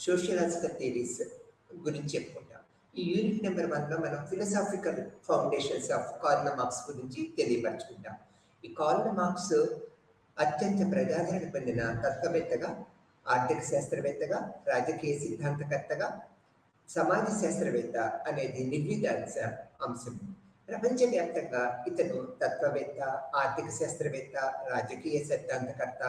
Sociological theories గురించి చెప్పుకుంటాం. ఈ యూనిట్ నెంబర్ 1లో మనం philosophical foundations of Karl Marx గురించి తెలియపరచుకుంటాం. ఈ కార్ల్ మార్క్స్ అత్యంత ప్రజాదరణ పొందిన తత్వవేత్తగా, ఆర్థిక శాస్త్రవేత్తగా, రాజకీయ సిద్ధాంతకర్తగా, సమాజ శాస్త్రవేత్త అనేది నిర్విధాంశ అంశం. ప్రపంచవ్యాప్తంగా ఇతను తత్వవేత్త, ఆర్థిక శాస్త్రవేత్త, రాజకీయ సిద్ధాంతకర్త,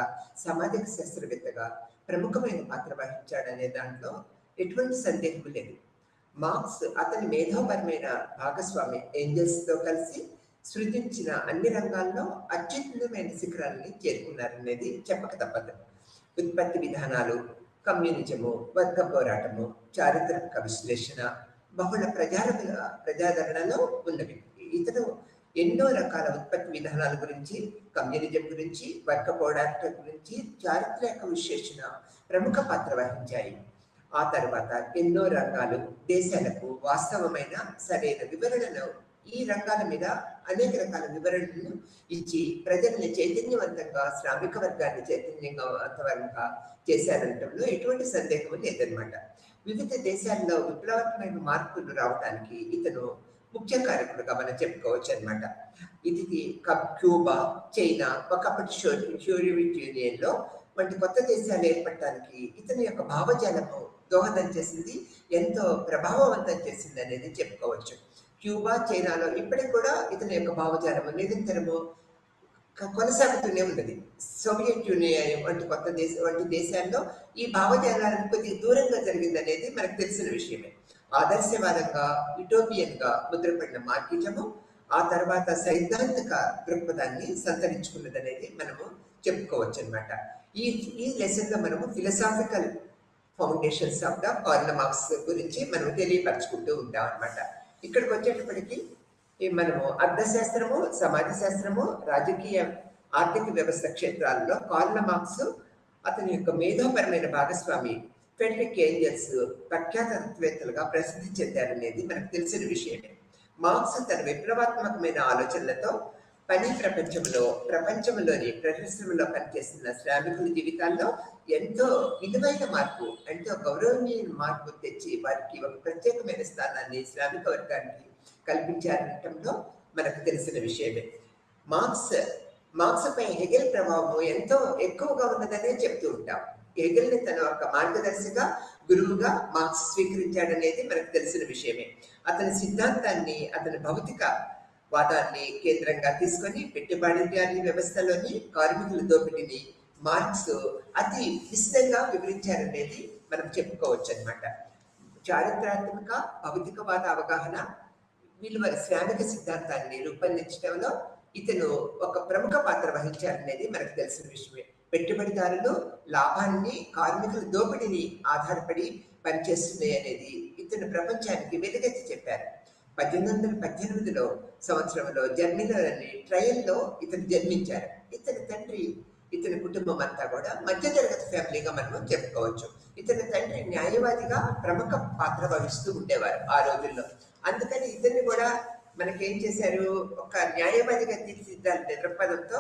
సామాజిక శాస్త్రవేత్తగా ప్రముఖమైన పాత్ర వహించాడనే దాంట్లో ఎటువంటి సందేహం లేదు. మార్క్స్ అతని మేధోపరమైన భాగస్వామి ఏంజల్స్తో కలిసి సృజించిన అన్ని రంగాల్లో అత్యున్నతమైన శిఖరాలని చేరుకున్నారనేది చెప్పక తప్పదు. ఉత్పత్తి విధానాలు, కమ్యూనిజము, వర్గ పోరాటము, చారిత్రక విశ్లేషణ బహుళ ప్రజాదరణలో ఉన్నవి. ఇతను ఎన్నో రకాల ఉత్పత్తి విధానాల గురించి, కమ్యూనిజం గురించి, వర్గ పోరాటం గురించి, చారిత్రక విశ్లేషణ ప్రముఖ పాత్ర వహించాయి. ఆ తర్వాత ఎన్నో రంగాలు, దేశాలకు వాస్తవమైన సరైన వివరణను, ఈ రంగాల మీద అనేక రకాల వివరణలను ఇచ్చి ప్రజల్ని చైతన్యవంతంగా, శ్రామిక వర్గాన్ని చైతన్యవంతంగా చేశారనటంలో ఎటువంటి సందేహం లేదనమాట. వివిధ దేశాల్లో విప్లవాత్మక మార్పులు రావడానికి ఇతను ముఖ్య కారకుడుగా మనం చెప్పుకోవచ్చు అనమాట. ఇది క్యూబా, చైనా, ఒకప్పటి సోవియట్ యూనియన్లో వంటి కొత్త దేశాలు ఏర్పడటానికి ఇతని యొక్క భావజాలము దోహదం చేసింది, ఎంతో ప్రభావవంతం చేసింది అనేది చెప్పుకోవచ్చు. క్యూబా, చైనాలో ఇప్పటికి కూడా ఇతని యొక్క భావజాలము నిరంతరము కొనసాగుతూనే ఉన్నది. సోవియట్ యూనియన్ వంటి దేశాల్లో ఈ భావజాలాలకు కొద్దిగా దూరంగా జరిగిందనేది మనకు తెలిసిన విషయమే. ఆదర్శవాదంగా, యుటోపియన్గా ముద్రపడిన మార్కిజము ఆ తర్వాత సైద్ధాంతిక దృక్పథాన్ని సంతరించుకున్నదనేది మనము చెప్పుకోవచ్చు అనమాట. ఈ లెసన్లో మనము philosophical foundations of the Karl Marx గురించి మనం తెలియపరచుకుంటూ ఉంటాం అనమాట. ఇక్కడికి వచ్చేటప్పటికి మనము అర్థశాస్త్రము, సమాజ శాస్త్రము, రాజకీయ ఆర్థిక వ్యవస్థ క్షేత్రాల్లో కార్ల్ మార్క్స్ అతని యొక్క మేధోపరమైన భాగస్వామి ఫ్రెడరిక్ ఏంజల్స్ ప్రఖ్యాత తత్వవేత్తలుగా ప్రసిద్ధి చెందారనేది మనకు తెలిసిన విషయమే. మార్క్స్ తన విప్లవాత్మకమైన ఆలోచనలతో ప్రపంచంలోని పరిశ్రమలో పనిచేస్తున్న శ్రామికుల జీవితాల్లో ఎంతో విలువైన మార్పు, ఎంతో గౌరవనీయ మార్పు తెచ్చి వారికి ఒక ప్రత్యేకమైన స్థానాన్ని శ్రామిక వర్గానికి కల్పించారనటంలో మనకు తెలిసిన విషయమే. మార్క్స్ పై హెగెల్ ప్రభావం ఎంతో ఎక్కువగా ఉన్నదనే చెప్తూ ఉంటాం. హెగెల్ని తన ఒక మార్గదర్శిగా, గురువుగా మార్క్స్ స్వీకరించాడనేది మనకు తెలిసిన విషయమే. అతని సిద్ధాంతాన్ని, అతని భౌతిక వాదాన్ని కేంద్రంగా తీసుకొని పెట్టుబడిదారీ వ్యవస్థలోని కార్మికుల దోపిడీని మార్క్స్ అతి విశదంగా వివరించారనేది మనం చెప్పుకోవచ్చు అనమాట. చారిత్రాత్మక భౌతికవాద అవగాహన, విలువ శ్రామిక సిద్ధాంతాన్ని రూపొందించడంలో ఇతను ఒక ప్రముఖ పాత్ర వహించారనేది మనకు తెలిసిన విషయమే. పెట్టుబడిదారులు లాభాన్ని, కార్మికుల దోపిడీని ఆధారపడి పనిచేస్తున్నాయి అనేది ఇతను ప్రపంచానికి వెలుగెత్తి చెప్పారు. 1818 సంవత్సరంలో జర్మనీలోని ట్రయల్లో ఇతను జన్మించారు. ఇతని తండ్రి, ఇతని కుటుంబం అంతా కూడా మధ్యతరగతి ఫ్యామిలీగా మనం చెప్పుకోవచ్చు. ఇతని తండ్రి న్యాయవాదిగా ప్రముఖ పాత్ర వహిస్తూ ఉండేవారు ఆ రోజుల్లో. అందుకని ఇతన్ని కూడా మనకేం చేశారు, ఒక న్యాయవాదిగా తీర్చిదిద్దాలనే దృక్పథంతో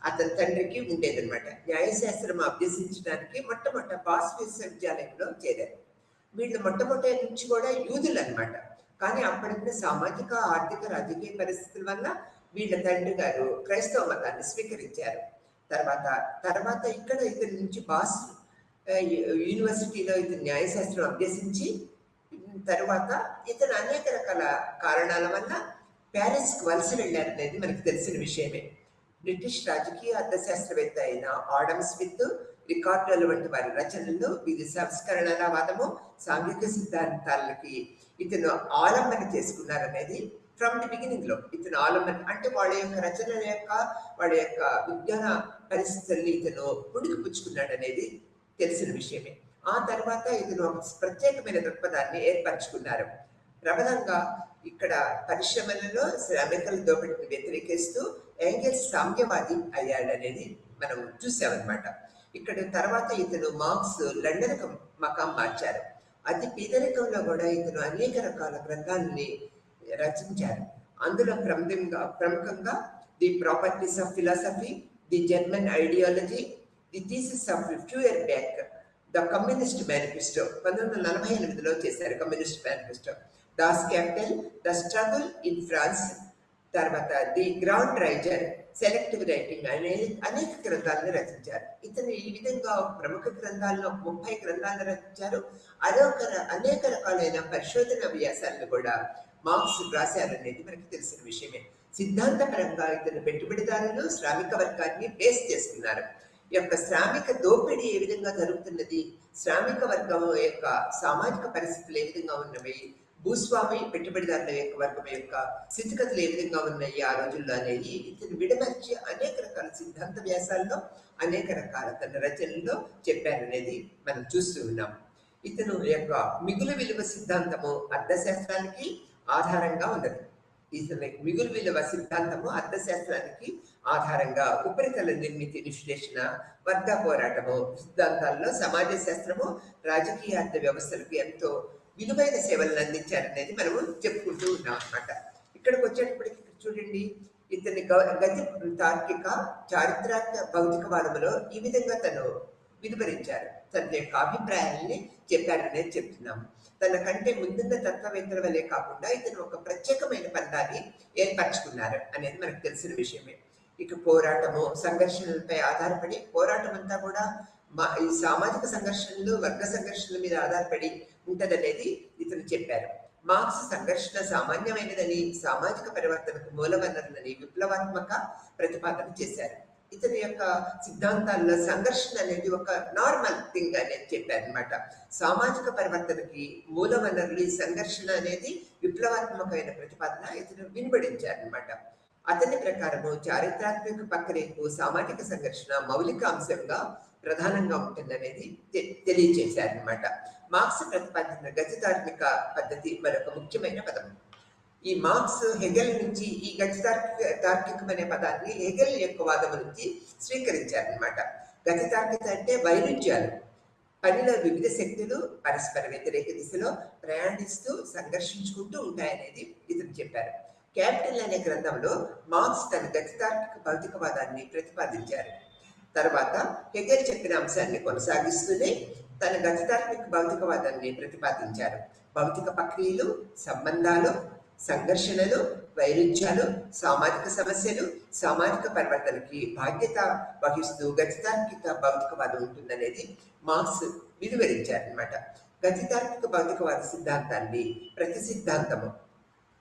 అతని తండ్రికి ఉండేదన్నమాట. న్యాయశాస్త్రం అభ్యసించడానికి మొట్టమొదట బాస్ విశ్వవిద్యాలయంలో చేరారు. వీళ్ళు మొట్టమొదటి నుంచి కూడా యూదులు అనమాట. కానీ అప్పటికి సామాజిక, ఆర్థిక, రాజకీయ పరిస్థితుల వల్ల వీళ్ళ తండ్రి గారు క్రైస్తవ మతాన్ని స్వీకరించారు. తర్వాత ఇక్కడ ఇతని నుంచి బాస్ యూనివర్సిటీలో ఇతను న్యాయశాస్త్రం అభ్యసించి తర్వాత ఇతను అనేక రకాల కారణాల వల్ల ప్యారిస్కి వలస వెళ్ళారనేది మనకు తెలిసిన విషయమే. బ్రిటిష్ రాజకీయ అర్థశాస్త్రవేత్త అయిన ఆడమ్ స్మిత్, రికార్డుల వంటి వారి రచనలు వీరి సంస్కరణవాదము, సాంఘిక సిద్ధాంతాలకి ఇతను ఆలంబన చేసుకున్నారనేది ఫ్రమ్ ది బిగినింగ్ లో ఇతను ఆలంబన అంటే వాళ్ళ యొక్క రచనల యొక్క, వాళ్ళ యొక్క విజ్ఞాన పరిస్థితుల్ని ఇతను పుడికి పుచ్చుకున్నాడు అనేది తెలిసిన విషయమే. ఆ తర్వాత ఇతను ఒక ప్రత్యేకమైన దృక్పథాన్ని ఏర్పరచుకున్నారు. ప్రబలంగా ఇక్కడ పరిశ్రమలలో శ్రామికుల దోపిడీని వ్యతిరేకిస్తూ ఏంగెల్స్ సామ్యవాది అయ్యాడనేది మనం చూసామన్నమాట. ఇక్కడ తర్వాత ఇతను మార్క్స్ లండన్కు మకాం మార్చారు. అతి పేదరికంలో కూడా ఇతను అనేక రకాల గ్రంథాలని రచించారు. అందులో ప్రముఖంగా the properties of philosophy, the German ideology, the thesis of Feuerbach the communist manifesto 1948లో చేశారు. Communist manifesto, Das capital, the struggle in France, తర్వాత the grand riser, selective writing అనే అనేక గ్రంథాలను రచించారు. ఇతను ఈ విధంగా ప్రముఖ గ్రంథాలను 30 గ్రంథాలను రచించారు. అనేక రకాలైన పరిశోధన వ్యాసాలను కూడా మార్క్స్ రాశారనేది మనకి తెలిసిన విషయమే. సిద్ధాంతపరంగా ఇతను పెట్టుబడిదారులు, శ్రామిక వర్గాన్ని బేస్ చేసుకున్నారు. ఈ యొక్క శ్రామిక దోపిడీ ఏ విధంగా జరుగుతున్నది, శ్రామిక వర్గం యొక్క సామాజిక పరిస్థితులు ఏ విధంగా ఉన్నవి, భూస్వామి పెట్టుబడిదారుల యొక్క వర్గం యొక్క స్థితిగతులు ఏ విధంగా ఉన్నాయి ఆ రోజుల్లో అనేవి ఇతను విడమర్చి అనేక రకాల సిద్ధాంత వ్యాసాల్లో, అనేక రకాల తన రచనల్లో చెప్పారనేది మనం చూస్తూ ఉన్నాం. ఇతను యొక్క మిగులు విలువ సిద్ధాంతము అర్థశాస్త్రానికి ఆధారంగా ఉన్నది. ఇతని మిగులు విలువ సిద్ధాంతము అర్థశాస్త్రానికి ఆధారంగా ఉపరితల నిర్మితి విశ్లేషణ, వర్గ పోరాటము సిద్ధాంతాల్లో సమాజ శాస్త్రము, రాజకీయ అర్థ వ్యవస్థలకు ఎంతో విలువైన సేవలను అందించారనేది మనము చెప్పుకుంటూ ఉన్నాం అన్నమాట. ఇక్కడికి వచ్చేటప్పటికి చూడండి, ఇతని గతి తార్కిక చారిత్రాత్మక భౌతికవాదములో ఈ విధంగా తను వివరించారు. తన యొక్క అభిప్రాయాల్ని చెప్పారనేది చెప్తున్నాము. తన కంటే ముందున్న తత్వవేత్తల వల్లే కాకుండా ఇతను ఒక ప్రత్యేకమైన పందాన్ని ఏర్పరచుకున్నారు అనేది మనకు తెలిసిన విషయమే. ఇక పోరాటము, సంఘర్షణలపై ఆధారపడి పోరాటం అంతా కూడా ఈ సామాజిక సంఘర్షణలు, వర్గ సంఘర్షణల మీద ఆధారపడి ఉంటదనేది ఇతను చెప్పారు. మార్క్స్ సంఘర్షణ సామాన్యమైనదని, సామాజిక పరివర్తనకు మూలవనరులని విప్లవాత్మక ప్రతిపాదన చేశారు. ఇతని యొక్క సిద్ధాంతాల్లో సంఘర్షణ అనేది ఒక నార్మల్ థింగ్ అనేది చెప్పారు అనమాట. సామాజిక పరివర్తనకి మూల వనరులు ఈ సంఘర్షణ అనేది విప్లవాత్మకమైన ప్రతిపాదన ఇతను వినబడించారు అనమాట. అతని ప్రకారము చారిత్రాత్మక ప్రక్రియకు సామాజిక సంఘర్షణ మౌలిక అంశంగా ప్రధానంగా ఉంటుందనేది తెలియజేశారనమాట. మార్క్స్ ప్రతిపాదించిన గతితార్కిక పద్ధతి మరొక ముఖ్యమైన పదం. ఈ మార్క్స్ హెగెల్ నుంచి ఈ గతి తార్కికం అనే పదాన్ని హెగెల్ యొక్క వాదము నుంచి స్వీకరించారనమాట. గతి తార్కిక అంటే వైరుధ్యాలు, పనిలో వివిధ శక్తులు పరస్పర వ్యతిరేక దిశలో ప్రయాణిస్తూ సంఘర్షించుకుంటూ ఉంటాయనేది ఇతను చెప్పారు. క్యాపిటల్ అనే గ్రంథంలో మార్క్స్ తన గతి తార్కిక భౌతికవాదాన్ని ప్రతిపాదించారు. తర్వాత హెగెల్ చెప్పిన అంశాన్ని కొనసాగిస్తూనే తన గతి తార్కిక భౌతికవాదాన్ని ప్రతిపాదించారు. భౌతిక ప్రక్రియలు, సంబంధాలు, సంఘర్షణలు, వైరుధ్యాలు, సామాజిక సమస్యలు, సామాజిక పరివర్తనకి బాధ్యత వహిస్తూ గతితార్కిక భౌతికవాదం ఉంటుందనేది మార్క్స్ వివరించారనమాట. గతితార్కిక భౌతికవాద సిద్ధాంతాన్ని ప్రతి సిద్ధాంతము,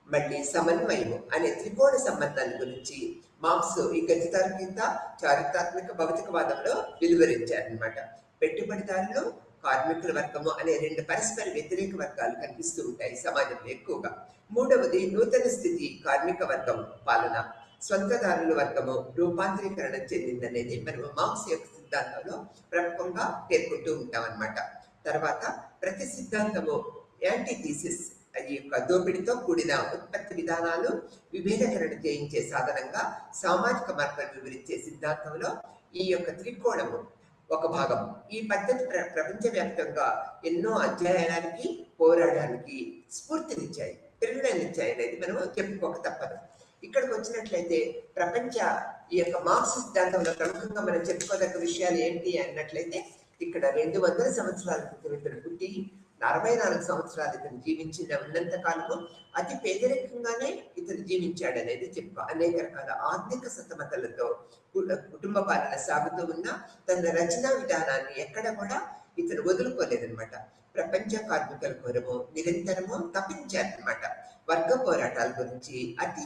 మళ్ళీ సమన్వయము అనే త్రికోణ సంబంధాన్ని గురించి మార్క్స్ ఈ గతితార్కిక చారిత్రాత్మక భౌతికవాదంలో వివరించారనమాట. పెట్టుబడిదారులు, కార్మికుల వర్గము అనే రెండు పరస్పర వ్యతిరేక వర్గాలు కనిపిస్తూ ఉంటాయి సమాజంలో ఎక్కువగా. మూడవది నూతన స్థితి కార్మిక వర్గం పాలన, స్వంతదారుల వర్గము రూపాంతరీకరణ చెందిందనేది మనం మార్క్స్ యొక్క సిద్ధాంతంలో ప్రముఖంగా పేర్కొంటూ ఉంటాం అన్నమాట. తర్వాత ప్రతి సిద్ధాంతము యాంటీథీసిస్, అది యొక్క దోపిడితో కూడిన ఉత్పత్తి విధానాలు విభేదకరణ చేయించే సాధనంగా సామాజిక మార్పులను వివరించే సిద్ధాంతంలో ఈ యొక్క త్రికోణము ఒక భాగం. ఈ పద్ధతి ప్రపంచవ్యాప్తంగా ఎన్నో అధ్యయనానికి, పోరాటానికి స్ఫూర్తినిచ్చాయి, ప్రేరణనిచ్చాయి అనేది మనం చెప్పుకోక తప్పదు. ఇక్కడికి వచ్చినట్లయితే ప్రపంచ ఈ యొక్క మార్క్స్ సిద్ధాంతంలో ప్రముఖంగా మనం చెప్పుకోదగ్గ విషయాలు ఏంటి అన్నట్లయితే, ఇక్కడ 200 సంవత్సరాల క్రితం ఇతను పుట్టి 44 సంవత్సరాలు ఇతను జీవించిన ఉన్నంత కాలము అతి పేదరికంగానే ఇతను జీవించాడు అనేది చెప్పుకో. అనేక రకాల ఆర్థిక సతమతలతో కుటుంబ పాలన సాగుతూ ఉన్న తన రచనా విధానాన్ని ఎక్కడ కూడా ఇతను వదులుకోలేదనమాట. ప్రపంచ కార్మికుల కోరము నిరంతరము తప్పించారనమాట. వర్గ పోరాటాల గురించి అతి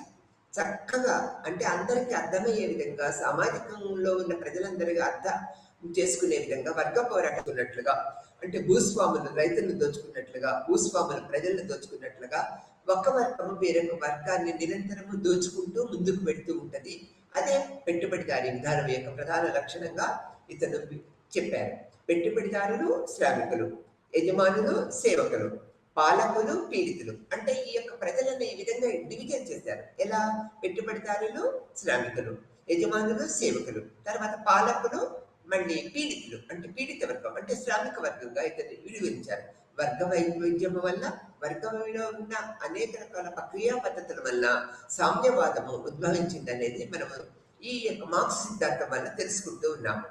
చక్కగా, అంటే అందరికీ అర్థమయ్యే విధంగా, సామాజికంలో ఉన్న ప్రజలందరికీ అర్థం చేసుకునే విధంగా వర్గ పోరాటం ఉన్నట్లుగా, అంటే భూస్వాములు రైతులను దోచుకున్నట్లుగా, భూస్వాములు ప్రజలను దోచుకున్నట్లుగా ఒక వర్గము వేరొక వర్గాన్ని నిరంతరము దోచుకుంటూ ముందుకు పెడుతూ ఉంటది. అదే పెట్టుబడిదారీ విధానం యొక్క ప్రధాన లక్షణంగా ఇతను చెప్పారు. పెట్టుబడిదారులు శ్రామికులు, యజమానులు సేవకులు, పాలకులు పీడితులు, అంటే ఈ యొక్క ప్రజలను ఈ విధంగా డివిజన్ చేశారు. ఎలా? పెట్టుబడిదారులు శ్రామికులు, యజమానులు సేవకులు, తర్వాత పాలకులు, మళ్ళీ పీడితులు అంటే పీడిత వర్గం అంటే శ్రామిక వర్గంగా ఇతన్ని విడివించారు. వర్గ వైవిధ్యం వల్ల, వర్గంలో ఉన్న అనేక రకాల ప్రక్రియా పద్ధతుల వల్ల సామ్యవాదము ఉద్భవించింది అనేది మనము ఈ యొక్క మార్క్స్ సిద్ధాంతం వల్ల తెలుసుకుంటూ ఉన్నాము.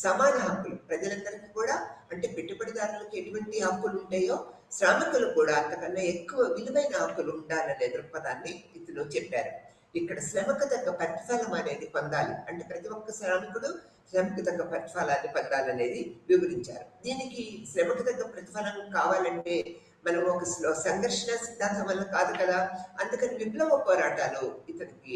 సమాన హక్కులు ప్రజలందరికీ కూడా, అంటే పెట్టుబడిదారులకు ఎటువంటి హక్కులు ఉంటాయో శ్రామికులు కూడా అంతకన్నా ఎక్కువ విలువైన హక్కులు ఉండాలనే దృక్పథాన్ని ఇతను చెప్పారు. ఇక్కడ శ్రమకు తగ్గ ప్రతిఫలం అనేది పొందాలి, అంటే ప్రతి ఒక్క శ్రామికుడు శ్రమకు తగ్గ ప్రతిఫలాన్ని పొందాలనేది వివరించారు. దీనికి శ్రమకు తగ్గ ప్రతిఫలం కావాలంటే మనం ఒక సంఘర్షణ సిద్ధాంతం వల్ల కాదు కదా. అందుకని విప్లవ పోరాటాలు ఇతనికి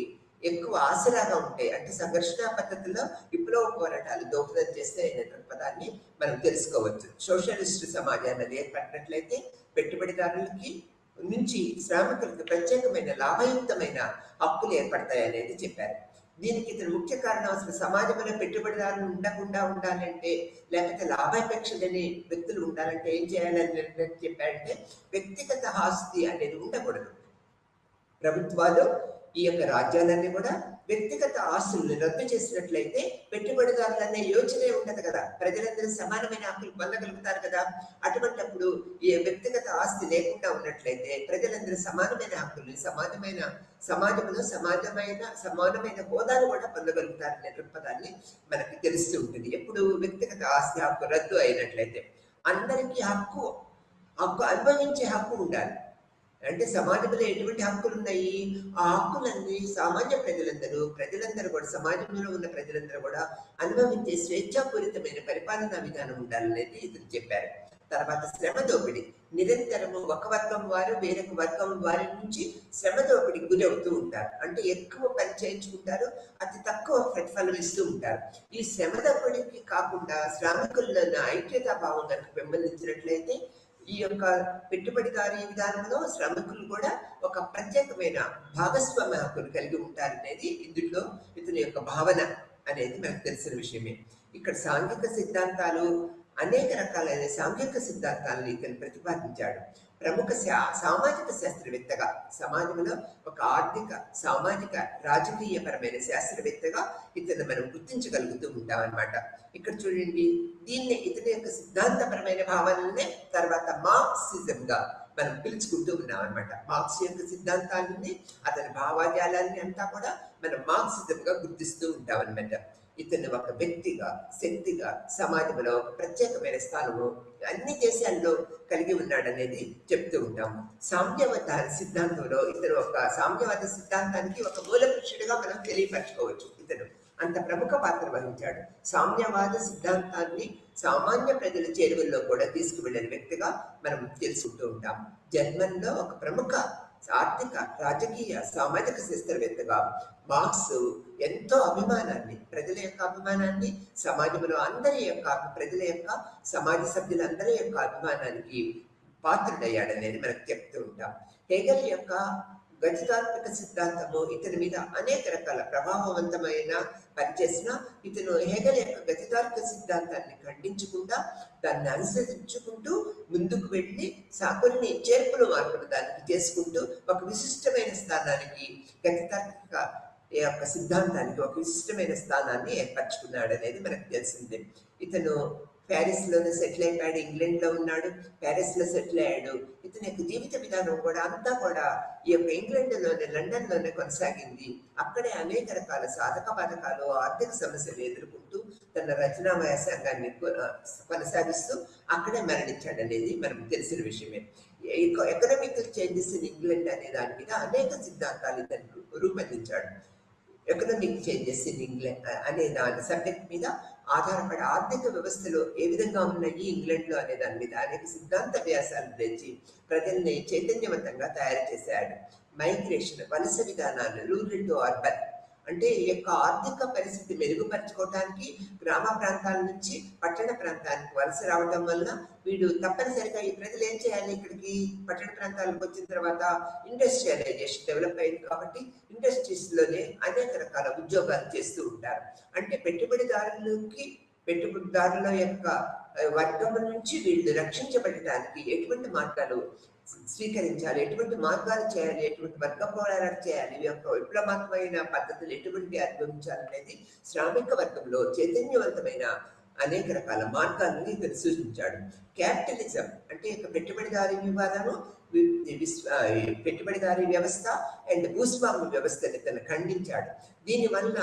ఎక్కువ ఆసరాగా ఉంటాయి. అంటే సంఘర్షణ పద్ధతిలో విప్లవ పోరాటాలు దోహదం చేస్తే అనే దృక్పథాన్ని మనం తెలుసుకోవచ్చు. సోషలిస్టు సమాజాన్ని ఏర్పడినట్లయితే పెట్టుబడిదారులకి నుంచి శ్రామికులకు ప్రత్యేకమైన లాభయుక్తమైన హక్కులు ఏర్పడతాయి అనేది చెప్పారు. దీనికి ఇతను ముఖ్య కారణం అసలు సమాజంలో పెట్టుబడిదారులు ఉండకుండా ఉండాలంటే, లేకపోతే లాభాపేక్ష లేని వ్యక్తులు ఉండాలంటే ఏం చేయాలని చెప్పారంటే వ్యక్తిగత ఆస్తి అనేది ఉండకూడదు. ప్రభుత్వాలు ఈ యొక్క రాజ్యాలన్నీ కూడా వ్యక్తిగత ఆస్తులను రద్దు చేసినట్లయితే పెట్టుబడిదారులనే యోచనే ఉండదు కదా, ప్రజలందరూ సమానమైన హక్కులు పొందగలుగుతారు కదా. అటువంటిప్పుడు ఈ వ్యక్తిగత ఆస్తి లేకుండా ఉన్నట్లయితే ప్రజలందరూ సమానమైన హక్కులు, సమాజంలో సమానమైన హోదాను కూడా పొందగలుగుతారనే దృక్పథాన్ని మనకి తెలుస్తూ ఉంటుంది. ఎప్పుడు వ్యక్తిగత ఆస్తి హక్కు రద్దు అయినట్లయితే అందరికీ హక్కు అనుభవించే హక్కు ఉండాలి. అంటే సమాజంలో ఎటువంటి హక్కులు ఉన్నాయి, ఆ హక్కులన్నీ సామాన్య ప్రజలందరూ కూడా, సమాజంలో ఉన్న ప్రజలందరూ కూడా అనుభవించే స్వేచ్ఛాపూరితమైన పరిపాలనా విధానం ఉండాలనేది ఇతను చెప్పారు. తర్వాత శ్రమ దోపిడీ, నిరంతరము ఒక వర్గం వారు వేరొక వర్గం వారి నుంచి శ్రమ దోపిడీకి గురవుతూ ఉంటారు. అంటే ఎక్కువ పని చేయించుకుంటారు, అతి తక్కువ ప్రతిఫలం ఇస్తూ ఉంటారు. ఈ శ్రమ దోపిడీకి కాకుండా శ్రామికుల్లో ఐక్యతా భావం కనుక పెంపొందించినట్లయితే ఈ యొక్క పెట్టుబడిదారీ విధానంలో శ్రామికులు కూడా ఒక ప్రత్యేకమైన భాగస్వామ్య హక్కులు కలిగి ఉంటారనేది ఇందులో ఇతని యొక్క భావన అనేది మనకు తెలిసిన విషయమే. ఇక్కడ సాంఘిక సిద్ధాంతాలు, అనేక రకాలైన సాంఘిక సిద్ధాంతాలను ఇతను ప్రతిపాదించాడు. ప్రముఖ సామాజిక శాస్త్రవేత్తగా, సమాజంలో ఒక ఆర్థిక, సామాజిక, రాజకీయపరమైన శాస్త్రవేత్తగా ఇతను మనం గుర్తించగలుగుతూ ఉంటాం అన్నమాట. ఇక్కడ చూడండి, దీన్ని ఇతని యొక్క సిద్ధాంతపరమైన భావనలనే తర్వాత మార్క్సిజంగా మనం పిలుచుకుంటూ ఉన్నాం అనమాట. మార్క్స్ యొక్క సిద్ధాంతాన్ని, అతని భావజాలాన్ని అంతా కూడా మనం మార్క్సిజంగా గుర్తిస్తూ ఉంటాం అనమాట. ఇతను ఒక వ్యక్తిగా, శక్తిగా సమాజంలో ఒక ప్రత్యేకమైన స్థానము అన్ని దేశాల్లో కలిగి ఉన్నాడనేది చెప్తూ ఉంటాము. సామ్యవాద సిద్ధాంతంలో ఇతను ఒక సామ్యవాద సిద్ధాంతానికి ఒక మూల పురుషుడిగా మనం తెలియపరచుకోవచ్చు. ఇతను అంత ప్రముఖ పాత్ర వహించాడు. సామ్యవాద సిద్ధాంతాన్ని సామాన్య ప్రజల చేరువల్లో కూడా తీసుకువెళ్ళిన వ్యక్తిగా మనం తెలుసుకుంటూ ఉంటాం. జర్మన్లో ఒక ప్రముఖ ఆర్థిక, రాజకీయ, సామాజిక శాస్త్రవేత్తగా మార్క్స్ ఎంతో అభిమానాన్ని, ప్రజల యొక్క అభిమానాన్ని, సమాజంలో అందరి యొక్క, ప్రజల యొక్క, సమాజ సభ్యులందరి యొక్క అభిమానానికి పాత్రుడయ్యాడనేది మనకు చెప్తూ ఉంటాం. హెగెల్ యొక్క గణితాత్మక సిద్ధాంతము ఇతని మీద అనేక రకాల ప్రభావవంతమైన పనిచేసిన ఇతను హెగెల్ యొక్క గణితాత్మక సిద్ధాంతాన్ని ఖండించకుండా దాన్ని అనుసరించుకుంటూ ముందుకు వెళ్ళి కొన్ని చేర్పులు మార్పులు దానికి చేసుకుంటూ ఒక విశిష్టమైన స్థానానికి, గణితాత్మక యొక్క సిద్ధాంతానికి ఒక విశిష్టమైన స్థానాన్ని ఏర్పరచుకున్నాడు అనేది మనకు తెలిసిందే. ఇతను ప్యారిస్ లోనే సెటిల్ అయిపోయాడు, ఇంగ్లాండ్ లో ఉన్నాడు, ప్యారిస్ లో సెటిల్ అయ్యాడు. ఇతని యొక్క జీవిత విధానం కూడా అంతా కూడా ఈ యొక్క ఇంగ్లాండ్ లోనే, లండన్ లోనే కొనసాగింది. అక్కడే అనేక రకాల సాధక బాధకాలు, ఆర్థిక సమస్యలు ఎదుర్కొంటూ తన రచనా వ్యాసంగాన్ని కొనసాగిస్తూ అక్కడే మరణించాడు అనేది మనకు తెలిసిన విషయమే. ఎకనామికల్ చేంజెస్ ఇన్ ఇంగ్లాండ్ అనే దాని మీద అనేక సిద్ధాంతాలు ఇతను రూపొందించాడు. ఎకనామిక్ చేంజెస్ ఇన్ ఇంగ్లాండ్ అనే దాని సబ్జెక్ట్ మీద ఆధారపడి ఆర్థిక వ్యవస్థలు ఏ విధంగా ఉన్నాయి ఇంగ్లాండ్లో అనే దాని మీద అనేక సిద్ధాంత వ్యాసాలు తెచ్చి ప్రజల్ని చైతన్యవంతంగా తయారు చేశాడు. మైగ్రేషన్, వలస విధానాలు, రూరల్ టు అర్బన్, అంటే ఈ యొక్క ఆర్థిక పరిస్థితి మెరుగుపరచుకోవడానికి గ్రామ ప్రాంతాల నుంచి పట్టణ ప్రాంతానికి వలస రావడం వల్ల వీడు తప్పనిసరిగా ఈ ప్రజలు ఏం చేయాలి, ఇక్కడికి పట్టణ ప్రాంతాలకు వచ్చిన తర్వాత ఇండస్ట్రియలైజేషన్ డెవలప్ అయింది కాబట్టి ఇండస్ట్రీస్ లోనే అనేక రకాల ఉద్యోగాలు చేస్తూ ఉంటారు. అంటే పెట్టుబడిదారుల యొక్క వర్గం నుంచి వీళ్ళు రక్షించబడటానికి ఎటువంటి మార్గాలు స్వీకరించాలి, ఎటువంటి మార్గాలు చేయాలి, ఎటువంటి వర్గ పోరాటాలు చేయాలి, ఈ యొక్క విప్లవాత్మకమైన పద్ధతులు ఎటువంటి అనుభవించాలనేది శ్రామిక వర్గంలో చైతన్యవంతమైన అనేక రకాల మార్గాలను ఇతను సూచించాడు. క్యాపిటలిజం అంటే పెట్టుబడిదారీ వివాదము, పెట్టుబడిదారీ వ్యవస్థ అండ్ భూస్వామ్య వ్యవస్థని ఇతను ఖండించాడు. దీనివల్ల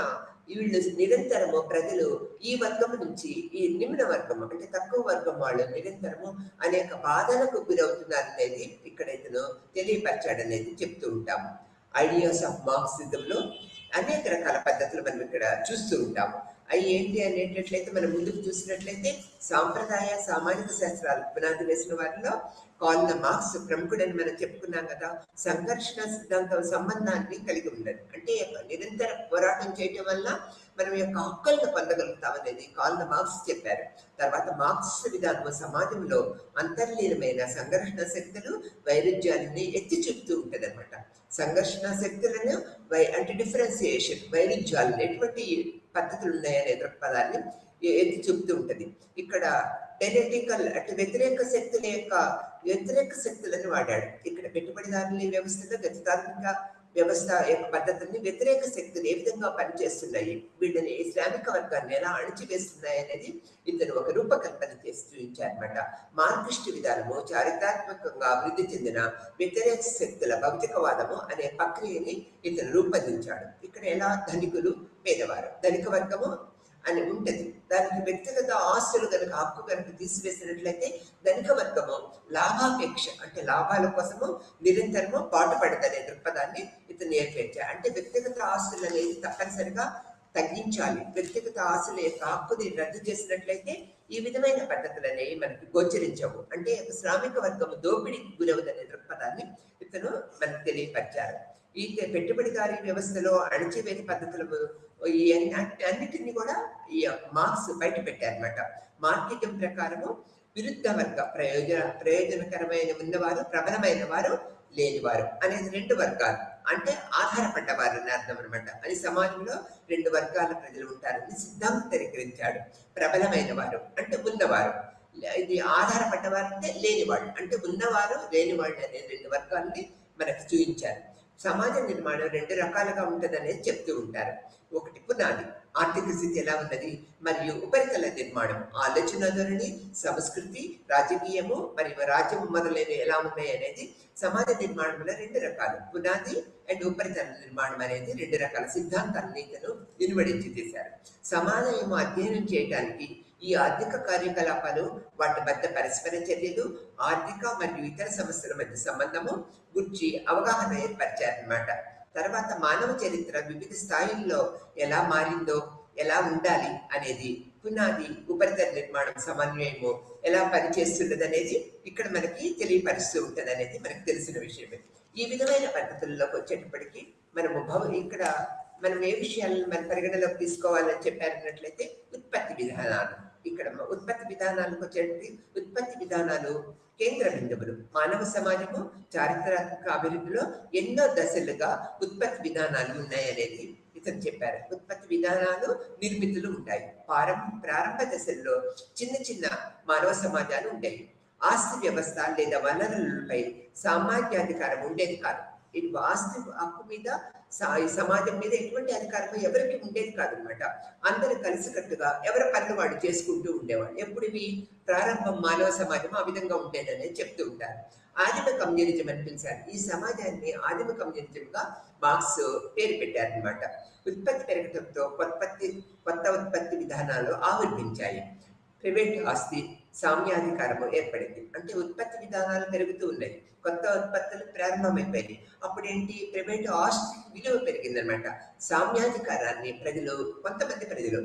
వీళ్ళు నిరంతరము ప్రజలు ఈ వర్గం నుంచి ఈ నిమ్న వర్గం అంటే తక్కువ వర్గం వాళ్ళు నిరంతరము అనేక బాధలకు గురవుతున్నారనేది ఇక్కడ ఇతను తెలియపరచాడనేది చెప్తూ ఉంటాము. ఐడియాస్ ఆఫ్ మార్క్సిజంలో అనేక రకాల పద్ధతులు మనం ఇక్కడ చూస్తూ ఉంటాము. అవి ఏంటి అనేటట్లయితే మనం ముందుకు చూసినట్లయితే సాంప్రదాయ సామాజిక శాస్త్రాలు పునాది వేసిన వారిలో కార్ల్ మార్క్స్ ప్రముఖుడని మనం చెప్పుకున్నాం కదా. సంఘర్షణ సిద్ధాంతం సంబంధాన్ని కలిగి ఉన్నది. అంటే నిరంతర పోరాటం చేయటం వల్ల మనం యొక్క హక్కులను పొందగలుగుతాం అనేది కార్ల్ మార్క్స్ చెప్పారు. తర్వాత మార్క్స్ విధానం సమాజంలో అంతర్లీనమైన సంఘర్షణ శక్తులు వైరుధ్యాలని ఎత్తి చూపుతూ ఉంటుంది అనమాట. సంఘర్షణ శక్తులను అంటే డిఫరెన్సియేషన్ వైరుధ్యాలను ఎటువంటి పద్ధతులు ఉన్నాయనే దృక్పథాన్ని ఎత్తి చూపుతూ ఉంటుంది. ఇక్కడ డెనెటికల్ అంటే వ్యతిరేక శక్తులను వాడాడు. ఇక్కడ పెట్టుబడిదారుల వ్యవస్థలో గతితాత్మక వ్యవస్థ యొక్క పద్ధతుల్ని వ్యతిరేక శక్తులు ఏ విధంగా పనిచేస్తున్నాయి, వీళ్ళని ఇస్లామిక వర్గాన్ని ఎలా అణిచివేస్తున్నాయి అనేది ఇతను ఒక రూపకల్పన చేసి చూపించారనమాట. మార్క్సిస్ట్ విధానము చారిత్రాత్మకంగా అభివృద్ధి చెందిన వ్యతిరేక శక్తుల భౌతికవాదము అనే ప్రక్రియని ఇతను రూపొందించాడు. ఇక్కడ ఎలా ధనికులు పేదవారు, ధనిక వర్గము అని ఉంటుంది. దానికి వ్యక్తిగత ఆస్తులు కనుక హక్కు కనుక తీసివేసినట్లయితే ధనిక వర్గము లాభాపేక్ష అంటే లాభాల కోసము నిరంతరము పాటుపడదనే దృక్పథాన్ని ఇతను నేర్పించాడు. అంటే వ్యక్తిగత ఆస్తులు అనేది తప్పనిసరిగా తగ్గించాలి. వ్యక్తిగత ఆస్తుల యొక్క హక్కుని రద్దు చేసినట్లయితే ఈ విధమైన పద్ధతులు అనేవి మనకి గోచరించవు. అంటే శ్రామిక వర్గము దోపిడీకి గురవుదనే దృక్పథాన్ని ఇతను మనకు తెలియపరిచారు. ఈ పెట్టుబడిదారీ వ్యవస్థలో అణచివేత పద్ధతులు ఈ అన్నిటిని కూడా ఈ మార్క్స్ బయట పెట్టారనమాట. మార్కెటింగ్ ప్రకారము విరుద్ధ వర్గ ప్రయోజనకరమైన ఉన్నవారు, ప్రబలమైన వారు, లేనివారు అనేది రెండు వర్గాలు. అంటే ఆధారపడ్డవారు అని అర్థం అనమాట. అని సమాజంలో రెండు వర్గాల ప్రజలు ఉంటారని సిద్ధాంతీకరించాడు. ప్రబలమైన వారు అంటే ఉన్నవారు, ఇది ఆధారపడ్డవారు అంటే లేనివాళ్ళు అంటే ఉన్నవారు లేనివాళ్ళు అనే రెండు వర్గాలని మనకు చూపించారు. సమాజ నిర్మాణం రెండు రకాలుగా ఉంటుంది అనేది చెప్తూ ఉంటారు. ఒకటి పునాది, ఆర్థిక స్థితి ఎలా ఉన్నది, మరియు ఉపరితల నిర్మాణం, ఆలోచన ధోరణి, సంస్కృతి, రాజకీయము మరియు రాజ్యం మొదలైన ఎలా ఉన్నాయి అనేది సమాజ నిర్మాణంలో రెండు రకాలు. పునాది అండ్ ఉపరితల నిర్మాణం అనేది రెండు రకాల సిద్ధాంతాన్ని ఇతను వెలువడించి చేశారు. సమాజం అధ్యయనం చేయడానికి ఈ ఆర్థిక కార్యకలాపాలు, వాటి మధ్య పరస్పర చర్యలు, ఆర్థిక మరియు ఇతర సమస్యల మధ్య సంబంధము గురించి అవగాహన ఏర్పరిచారనమాట. తర్వాత మానవ చరిత్ర వివిధ స్థాయిల్లో ఎలా మారిందో, ఎలా ఉండాలి అనేది, పునాది ఉపరితల నిర్మాణం సమన్వయము ఎలా పనిచేస్తున్నది అనేది ఇక్కడ మనకి తెలియపరుస్తూ ఉంటుంది అనేది మనకు తెలిసిన విషయమే. ఈ విధమైన పద్ధతుల్లోకి వచ్చేటప్పటికీ ఇక్కడ మనం ఏ విషయాలను మన పరిగణలోకి తీసుకోవాలని చెప్పారన్నట్లయితే ఉత్పత్తి విధానాలు. ఇక్కడ ఉత్పత్తి విధానాలకు వచ్చేటి ఉత్పత్తి విధానాలు కేంద్ర బిందువులు. మానవ సమాజము చారిత్రాత్మక అభివృద్ధిలో ఎన్నో దశలుగా ఉత్పత్తి విధానాలు ఉన్నాయనేది ఇతను చెప్పారు. ఉత్పత్తి విధానాలు నిర్మితులు ఉంటాయి. ప్రారంభ దశల్లో చిన్న చిన్న మానవ సమాజాలు ఉంటాయి. ఆస్తి వ్యవస్థ లేదా వనరులపై సామాన్యాధికారం ఉండేది కాదు. ఇది ఆస్తి హక్కు మీద సమాజం మీద ఎటువంటి అధికారం ఎవరికి ఉండేది కాదనమాట. అందరూ కలిసికట్టుగా ఎవరి పనులు వాడు చేసుకుంటూ ఉండేవాళ్ళు. ఎప్పుడు ఇవి ప్రారంభం మానవ సమాజం ఆ విధంగా ఉండేదనేది చెప్తూ ఉంటారు. ఆదిమ కమ్యూనిజం అని పిలిచారు. ఈ సమాజాన్ని ఆదిమ కమ్యూనిజంగా మార్క్స్ పేరు పెట్టారనమాట. ఉత్పత్తి పెరగడంతో కొత్త ఉత్పత్తి విధానాలు ఆవిర్భించాయి. ప్రైవేట్ ఆస్తి సామ్యాధికారము ఏర్పడింది. అంటే ఉత్పత్తి విధానాలు పెరుగుతూ ఉన్నాయి, కొత్త ఉత్పత్తులు ప్రారంభమైపోయాయి. అప్పుడేంటి, ప్రైవేట్ ఆస్తి విలువ పెరిగిందనమాట. సామ్యాధికారాన్ని కొంతమంది ప్రజలు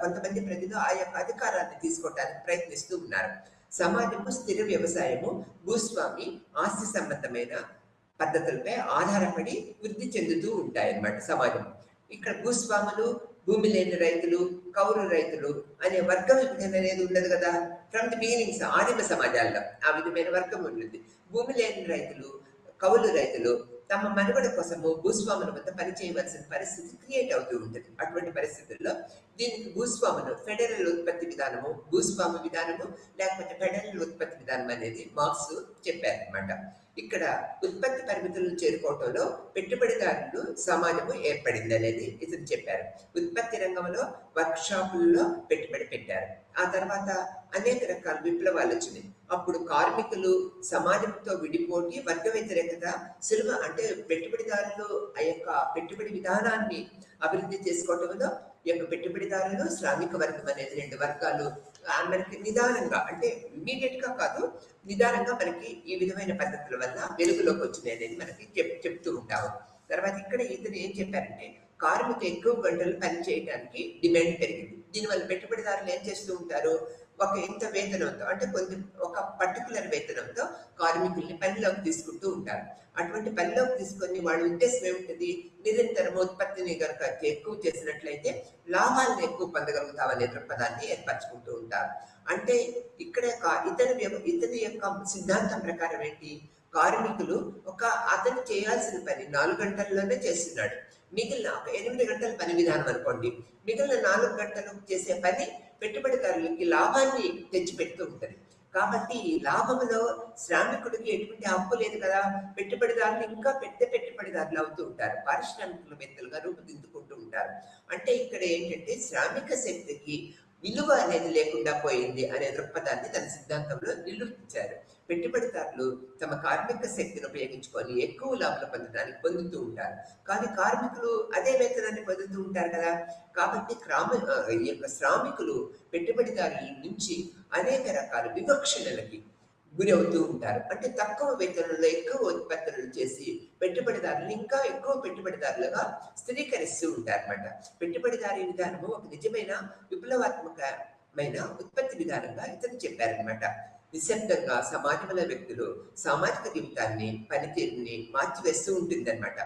కొంతమంది ప్రజలు ఆ యొక్క అధికారాన్ని తీసుకోవడానికి ప్రయత్నిస్తూ ఉన్నారు. సమాజము స్థిర వ్యవసాయము, భూస్వామి ఆస్తి సంబంధమైన పద్ధతులపై ఆధారపడి వృద్ధి చెందుతూ ఉంటాయన్నమాట సమాజం. ఇక్కడ భూస్వాములు, భూమి లేని రైతులు, కౌలు రైతులు అనే వర్గ విభజన అనేది ఉండదు కదా. ఫ్రమ్ ది బిగినింగ్స్ ఆదిమ సమాజాల్లో ఆ విధమైన వర్గం ఉంటుంది. భూమి లేని రైతులు, కౌలు రైతులు తమ మనుగడ కోసము భూస్వాముల వద్ద పనిచేయవలసిన పరిస్థితి క్రియేట్ అవుతూ ఉంటుంది. అటువంటి పరిస్థితుల్లో దీనికి భూస్వాములు ఫెడరల్ ఉత్పత్తి విధానము, భూస్వామి విధానము లేకపోతే ఫెడరల్ ఉత్పత్తి విధానం అనేది మార్క్స్ చెప్పారనమాట. ఇక్కడ ఉత్పత్తి పరిమితులను చేరుకోవటంలో పెట్టుబడిదారులు సమాజము ఏర్పడింది అనేది ఇతను చెప్పారు. ఉత్పత్తి రంగంలో వర్క్ షాపుల్లో పెట్టుబడి పెట్టారు. ఆ తర్వాత అనేక రకాల విప్లవాలు వచ్చినాయి. అప్పుడు కార్మికులు సమాజంతో విడిపోయి వర్గ వ్యతిరేకత సులువ అంటే పెట్టుబడిదారులు ఆ యొక్క పెట్టుబడి విధానాన్ని అభివృద్ధి చేసుకోవటంలో ఈ యొక్క పెట్టుబడిదారులు శ్రామిక వర్గం అనేది 2 వర్గాలు మనకి నిదానంగా అంటే ఇమీడియట్ గా కాదు, నిదానంగా మనకి ఈ విధమైన పద్ధతుల వల్ల వెలుగులోకి వచ్చినాయి అనేది మనకి చెప్తూ ఉంటాము. తర్వాత ఇక్కడ ఇతను ఏం చెప్పారంటే కార్మిక ఎక్కువ గంటలు పని చేయడానికి డిమాండ్ పెరిగింది. దీనివల్ల పెట్టుబడిదారులు ఏం చేస్తూ ఉంటారు, ఒక ఇంత వేతనంతో అంటే కొంచెం ఒక పర్టికులర్ వేతనంతో కార్మికుల్ని పనిలోకి తీసుకుంటూ ఉంటారు. అటువంటి పనిలోకి తీసుకొని వాళ్ళ ఉద్దేశం ఏమిటది, నిరంతరం ఉత్పత్తిని కనుక ఎక్కువ చేసినట్లయితే లాభాలను ఎక్కువ పొందగలుగుతామనే దృక్పథాన్ని ఏర్పరచుకుంటూ ఉంటారు. అంటే ఇక్కడ ఇతని యొక్క సిద్ధాంతం ప్రకారం ఏంటి, కార్మికులు అతను చేయాల్సిన పని 4 గంటల్లోనే చేస్తున్నాడు, మిగిలిన ఒక 8 గంటల పని విధానం అనుకోండి, మిగిలిన 4 గంటలు చేసే పని పెట్టుబడిదారులకి లాభాన్ని తెచ్చిపెడుతూ ఉంటుంది. కాబట్టి లాభంలో శ్రామికుడికి ఎటువంటి హక్కు లేదు కదా, పెట్టుబడిదారులు ఇంకా పెద్ద పెట్టుబడిదారులు అవుతూ ఉంటారు, పారిశ్రామికవేత్తలుగా రూపుదిద్దుకుంటూ ఉంటారు. అంటే ఇక్కడ ఏంటంటే శ్రామిక శక్తికి విలువ అనేది లేకుండా పోయింది అనే దృక్పథాన్ని తన సిద్ధాంతంలో నిరూపించారు. పెట్టుబడిదారులు తమ కార్మిక శక్తిని ఉపయోగించుకొని ఎక్కువ లాభాలు పొందుతూ ఉంటారు, కానీ కార్మికులు అదే వేతనాన్ని పొందుతూ ఉంటారు కదా. కాబట్టి ఈ యొక్క శ్రామికులు పెట్టుబడిదారుల నుంచి అనేక రకాల వివక్షణలకి గురి అవుతూ ఉంటారు. అంటే తక్కువ వేతనంలో ఎక్కువ ఉత్పత్తులను చేసి పెట్టుబడిదారులు ఇంకా ఎక్కువ పెట్టుబడిదారులుగా స్థిరీకరిస్తూ ఉంటారు అన్నమాట. పెట్టుబడిదారీ విధానము ఒక నిజమైన విప్లవాత్మకమైన ఉత్పత్తి విధానంగా ఇతను చెప్పారనమాట. నిశ్శబ్దంగా సమాజంలో వ్యక్తులు సామాజిక జీవితాన్ని పనితీరుని మార్చివేస్తూ ఉంటుందన్నమాట.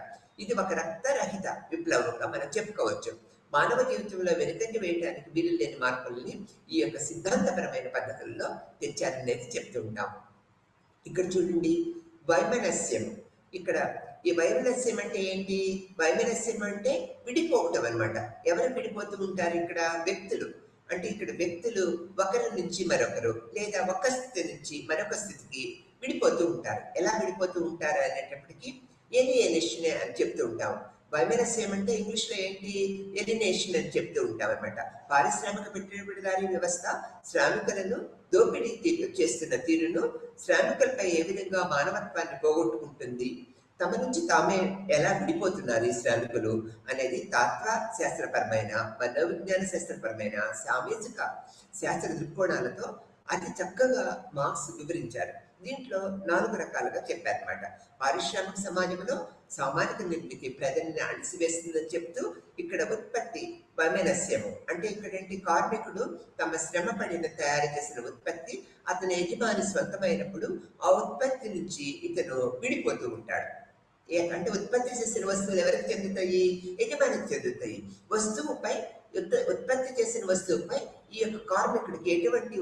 ఇది ఒక రక్తరహిత విప్లవంగా మనం చెప్పుకోవచ్చు. మానవ జీవితంలో వెనుకంజ వేయడానికి వీలు లేని మార్పుల్ని ఈ యొక్క సిద్ధాంతపరమైన పద్ధతుల్లో తెచ్చారనేది చెప్తూ ఉంటాం. ఇక్కడ చూడండి, వైమనస్యం. ఇక్కడ ఈ వైమనస్యం అంటే ఏంటి, వైమనస్యం అంటే విడిపోవటం అనమాట. ఎవరు విడిపోతూ ఉంటారు ఇక్కడ, వ్యక్తులు. అంటే ఇక్కడ వ్యక్తులు ఒకరి నుంచి మరొకరు లేదా ఒక స్థితి నుంచి మరొక స్థితికి విడిపోతూ ఉంటారు. ఎలా విడిపోతూ ఉంటారు అనేటప్పటికీ ఏలియనేషన్ అని చెప్తూ ఉంటాం. వైమనస్యం అంటే ఇంగ్లీష్ లో ఏంటి, ఎలినేషన్ అని చెప్తూ ఉంటాం అనమాట. పారిశ్రామిక పెట్టుబడిదారీ వ్యవస్థ శ్రామికులను దోపిడీ చేస్తున్న తీరును, శ్రామికులపై ఏ విధంగా మానవత్వాన్ని పోగొట్టుకుంటుంది, తమ నుంచి తామే ఎలా విడిపోతున్నారు ఈ శ్రామికులు అనేది తాత్వ శాస్త్రపరమైన, మనోవిజ్ఞాన శాస్త్రపరమైన, సామాజిక శాస్త్ర దృక్కోణాలతో అతి చక్కగా మార్క్స్ వివరించారు. దీంట్లో 4 రకాలుగా చెప్పారనమాట. పారిశ్రామిక సమాజంలో సామాజిక నిర్మితి ప్రజల్ని అణిసివేస్తుందని చెప్తూ ఇక్కడ ఉత్పత్తి వైమనస్యము అంటే ఇక్కడేంటి, కార్మికుడు తమ శ్రమ పడిన తయారు చేసిన ఉత్పత్తి అతని యజమాని స్వంతమైనప్పుడు ఆ ఉత్పత్తి నుంచి ఇతను విడిపోతూ ఉంటాడు. అంటే ఉత్పత్తి చేసిన వస్తువులు ఎవరికి చెందుతాయి, యజమానికి చెందుతాయి. ఉత్పత్తి చేసిన వస్తువుపై ఈ యొక్క కార్మికుడికి ఎటువంటి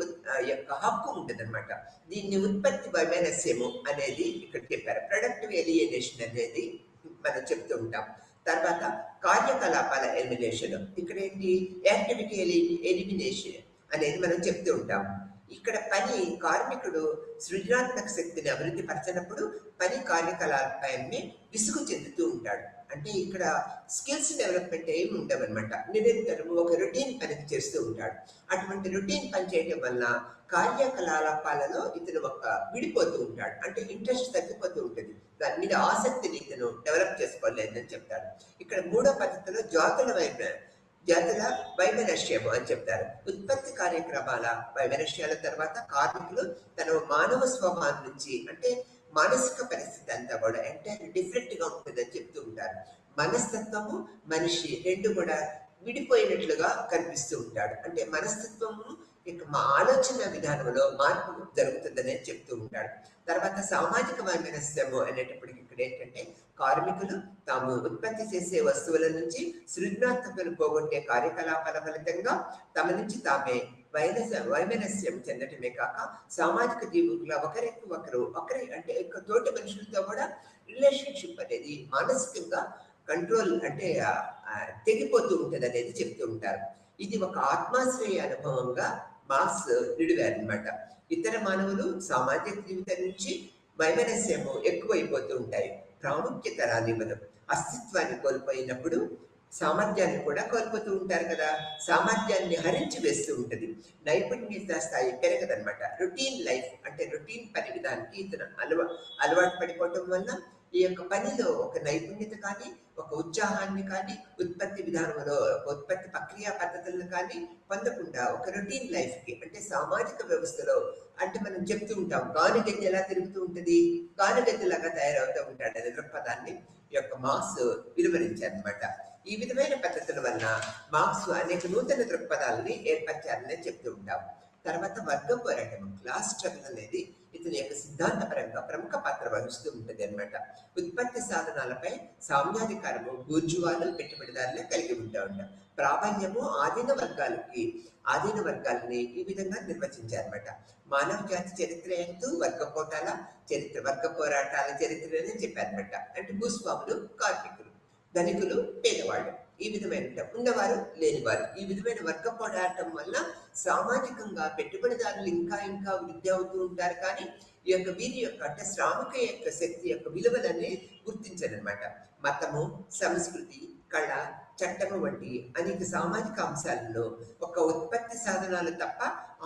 యొక్క హక్కు ఉంటుంది అనమాట. దీన్ని ఉత్పత్తి వైమనస్యము అనేది ఇక్కడ చెప్పారు. ప్రొడక్టివ్ ఎలియనేషన్ అనేది మనం చెప్తూ ఉంటాం. తర్వాత కార్యకలాపాల ఎలిమినేషన్, ఇక్కడ ఏంటి, యాక్టివిటీ ఎలిమినేషన్ అనేది మనం చెప్తూ ఉంటాం. ఇక్కడ పని కార్మికుడు సృజనాత్మక శక్తిని అభివృద్ధి పరచినప్పుడు పని కార్యకలాపాన్ని విసుగు చెందుతూ ఉంటాడు. అంటే ఇక్కడ స్కిల్స్ డెవలప్మెంట్ ఏమి ఉండవన్నమాట. నిరంతరం ఒక రొటీన్ పని చేస్తూ ఉంటాడు. అటువంటి రొటీన్ పని చేయడం వల్ల కార్యకలాపాలలో ఇతను విడిపోతూ ఉంటాడు. అంటే ఇంట్రెస్ట్ తగ్గిపోతూ ఉంటుంది, దాని మీద ఆసక్తిని ఇతను డెవలప్ చేసుకోలేదని చెప్తాడు. ఇక్కడ 3వ పద్ధతిలో జాతుల వైమనస్యము అని చెప్తారు. ఉత్పత్తి కార్యక్రమాల వైమనస్యాల తర్వాత కార్మికులు తన మానవ స్వభావం నుంచి అంటే మానసిక పరిస్థితి అంతా కూడా ఎంటైర్ డిఫరెంట్ గా ఉంటుందని చెప్తూ ఉంటారు. మనస్తత్వము మనిషి 2 కూడా విడిపోయినట్లుగా కనిపిస్తూ ఉంటాడు. అంటే మనస్తత్వము మా ఆలోచన విధానంలో మార్పు జరుగుతుందని చెప్తూ ఉంటాడు. తర్వాత సామాజిక వైమనస్యము అనేటప్పటికి ఇక్కడ ఏంటంటే కార్మికులు తాము ఉత్పత్తి చేసే వస్తువుల నుంచి సృజనాత్మకను పోగొట్టే కార్యకలాపాల ఫలితంగా తమ నుంచి తామే వైమనస్యం చెందటమే కాక సామాజిక జీవుల ఒకరి అంటే తోటి మనుషులతో కూడా రిలేషన్షిప్ అనేది మానసికంగా కంట్రోల్ అంటే తెగిపోతూ ఉంటుంది అనేది చెప్తూ ఉంటారు. ఇది ఒక ఆత్మాశ్రయ అనుభవంగా మార్క్స్ నిడివారనమాట. ఇతర మానవులు సామాజిక జీవితం నుంచి వైమనస్యము ఎక్కువైపోతూ ఉంటాయి. ప్రాముఖ్యత రానివ్వడం, అస్తిత్వాన్ని కోల్పోయినప్పుడు సామర్థ్యాన్ని కూడా కోల్పోతూ ఉంటారు కదా. సామర్థ్యాన్ని హరించి వేస్తూ ఉంటుంది. నైపుణ్యత స్థాయి పెరగదనమాట. రొటీన్ లైఫ్ అంటే రొటీన్ పని విధానానికి ఇతను అలవాటు పడిపోవటం వల్ల ఈ యొక్క పనిలో ఒక నైపుణ్యత కానీ, ఒక ఉత్సాహాన్ని కానీ, ఉత్పత్తి విధానంలో ఉత్పత్తి ప్రక్రియ పద్ధతులను కానీ పొందకుండా ఒక రొటీన్ లైఫ్‌కి అంటే సామాజిక వ్యవస్థలో అంటే మనం చెప్తూ ఉంటాం. గానుగెద్దు ఎలా తిరుగుతూ ఉంటది? గానుగెద్దులాగా తయారవుతూ ఉంటాడనే దృక్పథాన్ని ఈ యొక్క మార్క్స్ వివరించారనమాట. ఈ విధమైన పద్ధతుల వలన మార్క్స్ అనేక నూతన దృక్పథాలని ఏర్పరిచారని చెప్తూ ఉంటాం. తర్వాత వర్గ పోరాటం, క్లాస్ స్ట్రగుల్ అనేది ఇతని యొక్క సిద్ధాంతపరంగా ప్రముఖ పాత్ర వహిస్తూ ఉంటుంది అనమాట. ఉత్పత్తి సాధనాలపై సామ్యాధికారము బూర్జువాలు పెట్టుబడిదారులే కలిగి ఉంటాం. ప్రాబల్యము ఆధీన వర్గాలని ఈ విధంగా నిర్వచించారన్నమాట. మానవ జాతి చరిత్ర ఎందు వర్గ పోరాటాల చరిత్రనే చెప్పారన్నమాట. అంటే భూస్వాములు, కార్మికులు, ధనికులు, పేదవాళ్ళు, ఈ విధమైన ఉన్నవారు, లేనివారు, ఈ విధమైన వర్గ పోరాటం వల్ల సామాజికంగా పెట్టుబడిదారులు ఇంకా వృద్ధి అవుతూ ఉంటారు. కానీ ఈ యొక్క వీరి యొక్క అంటే శ్రామిక యొక్క శక్తి యొక్క విలువలని గుర్తించారనమాట. మతము, సంస్కృతి, కళ, చట్టము వంటి అనేక సామాజిక అంశాలలో ఒక ఉత్పత్తి సాధనాలు తప్ప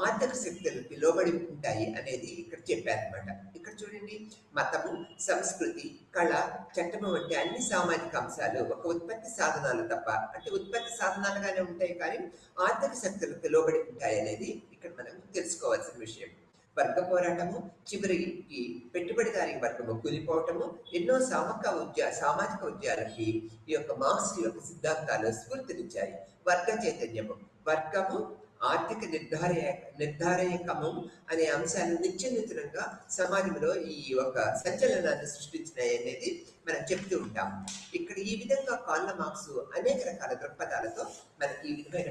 ఆర్థిక శక్తులకి లోబడి ఉంటాయి అనేది ఇక్కడ చెప్పారనమాట. ఇక్కడ చూడండి, మతము, సంస్కృతి, కళ, చట్టము వంటి అన్ని సామాజిక అంశాలు ఒక ఉత్పత్తి సాధనాలు తప్ప అంటే ఉత్పత్తి సాధనాలుగానే ఉంటాయి కానీ ఆర్థిక శక్తులకు లోబడి ఉంటాయి అనేది ఇక్కడ మనం తెలుసుకోవాల్సిన విషయం. వర్గ పోరాటము చివరికి పెట్టుబడిదారీ వర్గము కూలిపోవటము ఎన్నో సామాజిక ఉద్యాలకి ఈ యొక్క మార్క్స్ యొక్క సిద్ధాంతాలు స్ఫూర్తినిచ్చాయి. వర్గ చైతన్యము, వర్గము, ఆర్థిక నిర్ధారయకము అనే అంశాలు నిత్యనూతనంగా సమాజంలో ఈ యొక్క సంచలనాన్ని సృష్టించినాయి అనేది మనం చెప్తూ ఉంటాం. ఇక్కడ ఈ విధంగా కార్ల్ మార్క్స్ అనేక రకాల దృక్పథాలతో మనకి ఈ విధమైన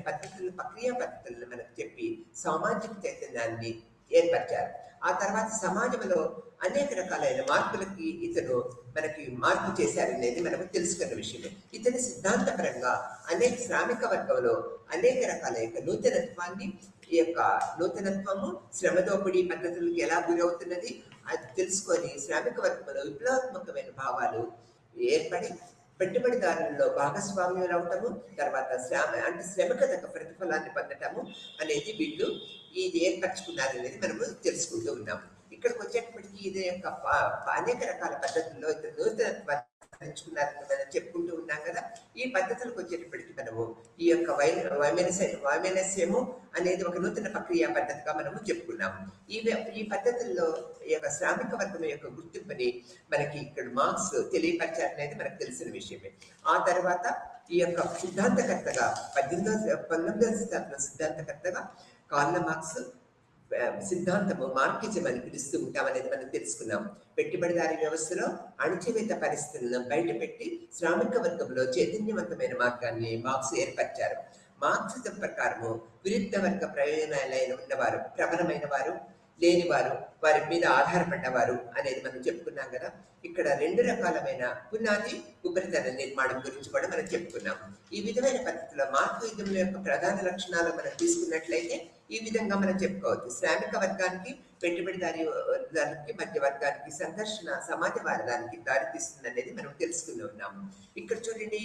ప్రక్రియ పద్ధతులను మనకు చెప్పి సామాజిక చైతన్యాన్ని ఏర్పరిచారు. ఆ తర్వాత సమాజంలో అనేక రకాలైన మార్పులకి ఇతను మనకి మార్పు చేశారనేది మనకు తెలుసుకున్న విషయమే. ఇతని సిద్ధాంతపరంగా అనేక శ్రామిక వర్గంలో అనేక రకాల ఈ యొక్క నూతనత్వము శ్రమ దోపిడీ పద్ధతులకు ఎలా గురవుతున్నది అది తెలుసుకొని శ్రామిక వర్గంలో విప్లవాత్మకమైన భావాలు ఏర్పడి పెట్టుబడిదారులలో భాగస్వామ్యం అవటము, తర్వాత శ్రమకు తగ్గ ప్రతిఫలాన్ని పొందటము అనేది వీళ్ళు ఇది ఏర్పరచుకున్నారనేది మనము తెలుసుకుంటూ ఉన్నాం. ఇక్కడికి వచ్చేటప్పటికి ఇది యొక్క అనేక రకాల పద్ధతుల్లో ఇతను నూతనత్వాన్ని పెంచుకున్నారని మనం చెప్పుకుంటూ ఉన్నాం కదా. ఈ పద్ధతులకు వచ్చేటప్పటికి మనము ఈ యొక్క వైమనస్యము అనేది ఒక నూతన ప్రక్రియ పద్ధతిగా మనము చెప్పుకున్నాము. ఈ పద్ధతుల్లో ఈ యొక్క శ్రామిక వర్గం యొక్క గుర్తింపుని మనకి ఇక్కడ మార్క్స్ తెలియపరిచారనేది మనకు తెలిసిన విషయమే. ఆ తర్వాత ఈ యొక్క సిద్ధాంతకర్తగా 19వ శతాబ్దం సిద్ధాంతకర్తగా కార్ల్ మార్క్స్ సిద్ధాంతము మార్కిజం అని పిలుస్తూ ఉంటామనేది మనం తెలుసుకున్నాం. పెట్టుబడిదారీ వ్యవస్థలో అణచివేత పరిస్థితులను బయటపెట్టి శ్రామిక వర్గంలో చైతన్యవంతమైన మార్గాన్ని మార్క్స్ ఏర్పరిచారు. మార్క్సిజం ప్రకారము విరుద్ధ వర్గ ప్రయోజనాలైన ఉన్నవారు, ప్రబలమైన వారు, లేనివారు, వారి మీద ఆధారపడ్డవారు అనేది మనం చెప్పుకున్నాం కదా. ఇక్కడ 2 రకాలమైన పునాది, ఉపరితల నిర్మాణం గురించి కూడా మనం చెప్పుకున్నాం. ఈ విధమైన పద్ధతిలో మార్క్సిజం యొక్క ప్రధాన లక్షణాలు మనం తీసుకున్నట్లయితే ఈ విధంగా మనం చెప్పుకోవచ్చు. శ్రామిక వర్గానికి, పెట్టుబడిదారీ వర్గానికి మధ్య వర్గానికి సంఘర్షణ సమాజవాదానికి దారితీస్తుంది అనేది మనం తెలుసుకుని ఉన్నాము. ఇక్కడ చూడండి,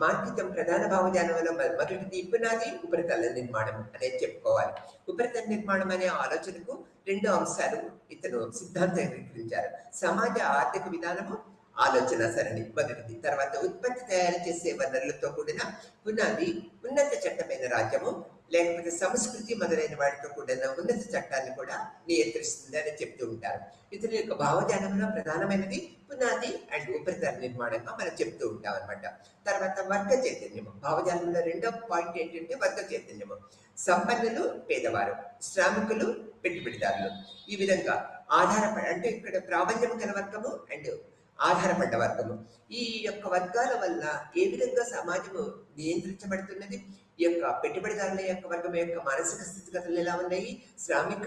మార్క్సిజం ప్రధాన భావజాలంలో మొదటిది పునాది, ఉపరితల నిర్మాణం అనేది చెప్పుకోవాలి. ఉపరితల నిర్మాణం అనే ఆలోచనకు 2 అంశాలు ఇతను సిద్ధాంతీకరించారు. సమాజ ఆర్థిక విధానము, ఆలోచన సరణి మొదటిది. తర్వాత ఉత్పత్తి తయారు చేసే వనరులతో కూడిన పునాది, ఉన్నత చట్టమైన రాజ్యము లేకపోతే సంస్కృతి మొదలైన వాటితో కూడిన ఉన్నత చట్టాన్ని కూడా నియంత్రిస్తుంది అని చెప్తూ ఉంటారు. ఇతని యొక్క భావజాలంలో ప్రధానమైనది పునాది అండ్ ఉపరితల నిర్మాణంగా మనం చెప్తూ ఉంటాం అనమాట. తర్వాత వర్గ చైతన్యము, భావజాలంలో 2వ పాయింట్ ఏంటంటే వర్గ చైతన్యము. సంపన్నులు, పేదవారు, శ్రామికులు, పెట్టుబడిదారులు, ఈ విధంగా అంటే ఇక్కడ ప్రాబల్యం గల వర్గము అండ్ ఆధారపడ్డ వర్గము. ఈ యొక్క వర్గాల వల్ల ఏ విధంగా సమాజము నియంత్రించబడుతున్నది, ఈ యొక్క పెట్టుబడిదారుల యొక్క వర్గం యొక్క మానసిక స్థితిగతులు ఎలా ఉన్నాయి, శ్రామిక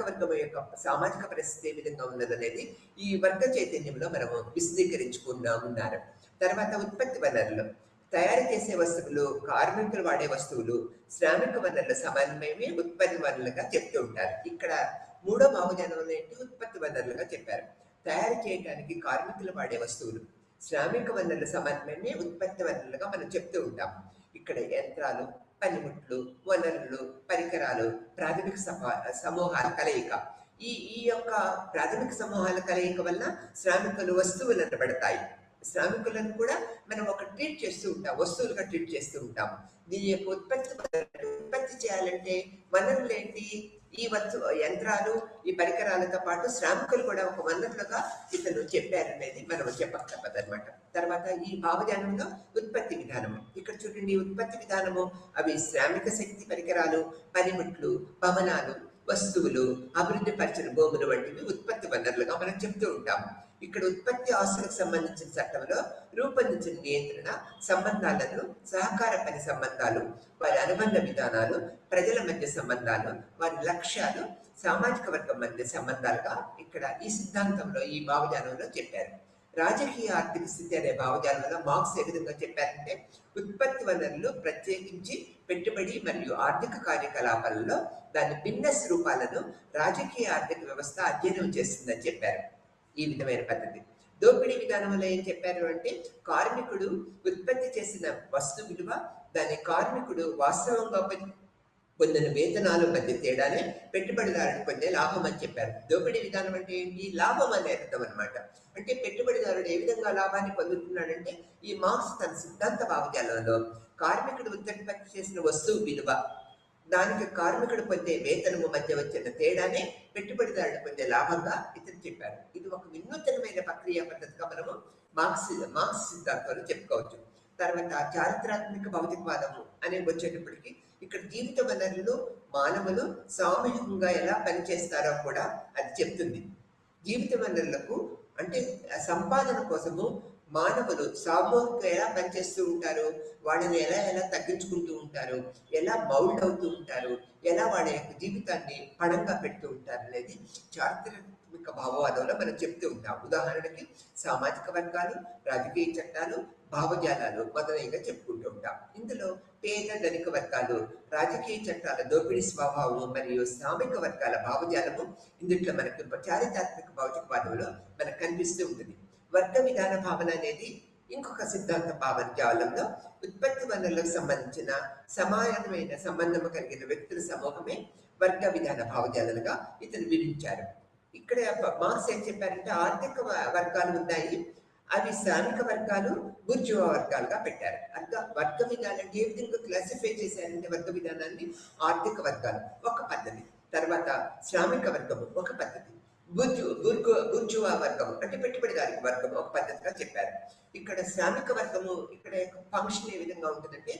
వర్గం యొక్క సామాజిక పరిస్థితి ఏ విధంగా ఉన్నది అనేది ఈ వర్గ చైతన్యంలో మనము విశదీకరించుకున్నారు. తర్వాత ఉత్పత్తి వనరులు, తయారు చేసే వస్తువులు, కార్మికులు వాడే వస్తువులు, శ్రామిక వనరుల సమన్వయమే ఉత్పత్తి వనరులుగా చెప్తూ ఉంటారు. ఇక్కడ 3వ భావజాలం ఏంటి, ఉత్పత్తి వనరులుగా చెప్పారు. తయారు చేయడానికి కార్మికులు వాడే వస్తువులు, శ్రామిక వనరుల సమన్వయమే ఉత్పత్తి వనరులుగా మనం చెప్తూ ఉంటాం. ఇక్కడ యంత్రాలు, పనిముట్లు, వనరులు, పరికరాలు, ప్రాథమిక సమూహాల కలయిక. ఈ ఈ యొక్క ప్రాథమిక సమూహాల కలయిక వల్ల శ్రామికులు వస్తువులు అనబడతాయి. శ్రామికులను కూడా మనం ఒక ట్రీట్ చేస్తూ ఉంటాం, వస్తువులుగా ట్రీట్ చేస్తూ ఉంటాం. దీని యొక్క ఉత్పత్తి చేయాలంటే వనరులు ఏంటి? ఈ యంత్రాలు, ఈ పరికరాలతో పాటు శ్రామికులు కూడా ఒక వనరులుగా ఇతను చెప్పారనేది మనం చెప్పక తప్పదన్నమాట. తర్వాత ఈ భావజాలంలో ఉత్పత్తి విధానము. ఇక్కడ చూడండి, ఉత్పత్తి విధానము అవి శ్రామిక శక్తి, పరికరాలు, పనిముట్లు, భవనాలు, వస్తువులు, అభివృద్ధి పరిచిన భూములు వంటివి ఉత్పత్తి వనరులుగా మనం చెప్తూ ఉంటాం. ఇక్కడ ఉత్పత్తి ఆస్తులకు సంబంధించిన చట్టంలో రూపొందించిన నియంత్రణ సంబంధాలను, సహకార పని సంబంధాలు, వారి అనుబంధ విధానాలు, ప్రజల మధ్య సంబంధాలు, వారి లక్ష్యాలు, సామాజిక వర్గం మధ్య సంబంధాలుగా ఇక్కడ ఈ సిద్ధాంతంలో, ఈ భావజాలంలో చెప్పారు. రాజకీయ ఆర్థిక స్థితి అనే భావజాలంలో మార్క్స్ ఏ విధంగా చెప్పారంటే, ఉత్పత్తి వనరులు ప్రత్యేకించి పెట్టుబడి మరియు ఆర్థిక కార్యకలాపాలలో దాని భిన్న స్వరూపాలను రాజకీయ ఆర్థిక వ్యవస్థ అధ్యయనం చేస్తుందని చెప్పారు. ఈ విధమైన పద్ధతి. దోపిడీ విధానంలో ఏం చెప్పారు అంటే, కార్మికుడు ఉత్పత్తి చేసిన వస్తు విలువ, దాని కార్మికుడు వాస్తవంగా పొందిన వేతనాల మధ్య తేడానే పెట్టుబడిదారుడు పొందే లాభం అని చెప్పారు. దోపిడీ విధానం అంటే ఏంటి? లాభం అనే అర్థం అనమాట. అంటే పెట్టుబడిదారుడు ఏ విధంగా లాభాన్ని పొందుతున్నాడంటే, ఈ మార్క్స్ తన సిద్ధాంత భావజాలంలో కార్మికుడు ఉత్పత్తి చేసిన వస్తువు విలువ, దానికి కార్మికుడు పొందే వేతనము మధ్య వచ్చిన తేడానే పెట్టుబడిదారుడు పొందే లాభంగా ఇతను చెప్పారు. ఇది ఒక వినూతనమైన ప్రక్రియ పద్ధతిగా మనము మార్క్స్ సిద్ధాంతంలో చెప్పుకోవచ్చు. తర్వాత చారిత్రాత్మక భౌతికవాదము అనే వచ్చేటప్పటికి, ఇక్కడ జీవిత వనరులు మానవులు సామూహికంగా ఎలా పనిచేస్తారో కూడా అది చెప్తుంది. జీవిత వనరులకు అంటే సంపాదన కోసము మానవులు సామూహికంగా ఎలా పనిచేస్తూ ఉంటారు, వాళ్ళని ఎలా తగ్గించుకుంటూ ఉంటారు, ఎలా మౌల్డ్ అవుతూ ఉంటారు, ఎలా వాళ్ళ యొక్క జీవితాన్ని పణంగా పెడుతూ ఉంటారు అనేది చారిత్రాత్మక భావవాదంలో మనం చెప్తూ ఉంటాం. ఉదాహరణకి సామాజిక వర్గాలు, రాజకీయ చట్టాలు, భావజాలాలు మొదలైనగా చెప్పుకుంటూ ఉంటాం. ఇందులో పేద ధనిక వర్గాలు, రాజకీయ చట్టాల దోపిడీ స్వభావం మరియు సామిక వర్గాల భావజాలము ఇందుట్లో మనకు చారిత్రాత్మక భౌతికవాదంలో మనకు కనిపిస్తూ ఉంటుంది. వర్గ విధాన భావన అనేది ఇంకొక సిద్ధాంత భావజాలంలో ఉత్పత్తి వనరులకు సంబంధించిన సమానమైన సంబంధం కలిగిన వ్యక్తుల సమూహమే వర్గ విధాన భావజాలుగా ఇతను వివరించారు. ఇక్కడ మార్క్స్ ఏం చెప్పారంటే, ఆర్థిక వర్గాలు ఉన్నాయి, అవి శ్రామిక వర్గాలు, బూర్జువా వర్గాలుగా పెట్టారు. వర్గ విధానాన్ని ఏ విధంగా క్లాసిఫై చేశారంటే, వర్గ విధానాన్ని ఆర్థిక వర్గాలు ఒక పద్ధతి, తర్వాత శ్రామిక వర్గము ఒక పద్ధతి, బూర్జువా వర్గము అంటే పెట్టుబడిదారి వర్గము ఒక పద్ధతిగా చెప్పారు. ఇక్కడ శ్రామిక వర్గము ఇక్కడ ఫంక్షన్ ఏ విధంగా ఉంటుందంటే,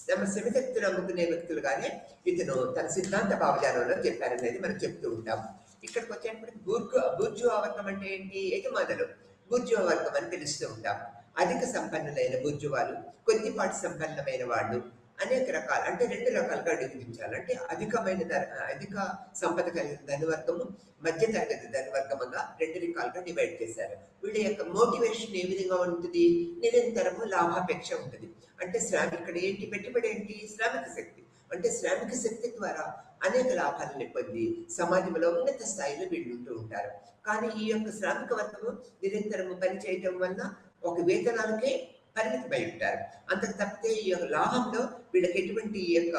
తమ శ్రమశక్తులు అమ్ముకునే వ్యక్తులుగానే ఇతను తన సిద్ధాంత భావజాలంలో చెప్పారనేది మనం చెప్తూ ఉంటాం. ఇక్కడికి వచ్చేటప్పటికి బూర్జువా వర్గం అంటే ఏంటి? యజమానులు బూర్జువా వర్గం అని పిలుస్తూ ఉంటాం. అధిక సంపన్నులైన బూర్జువాలు, కొద్దిపాటి సంపన్నమైన వాళ్ళు, అనేక రకాలు అంటే రెండు రకాలుగా విభజించాలి. అంటే అధిక సంపద కలిగిన ధనవర్గము, మధ్య తరగతి ధనవర్గముగా రెండు రకాలుగా డివైడ్ చేశారు. వీళ్ళ యొక్క మోటివేషన్ ఏ విధంగా ఉంటుంది? నిరంతరము లాభాపేక్ష ఉంటుంది. అంటే ఇక్కడ ఏంటి? పెట్టుబడి ఏంటి? శ్రామిక శక్తి. అంటే శ్రామిక శక్తి ద్వారా అనేక లాభాలను పొంది సమాజంలో ఉన్నత స్థాయిలో వీళ్ళు ఉంటూ ఉంటారు. కానీ ఈ యొక్క శ్రామిక వర్గము నిరంతరము పనిచేయటం వల్ల ఒక వేతనాలకే పరిమితమై ఉంటారు. అంతకు తప్పితే ఈ యొక్క లాభంలో వీళ్ళకి ఎటువంటి ఈ యొక్క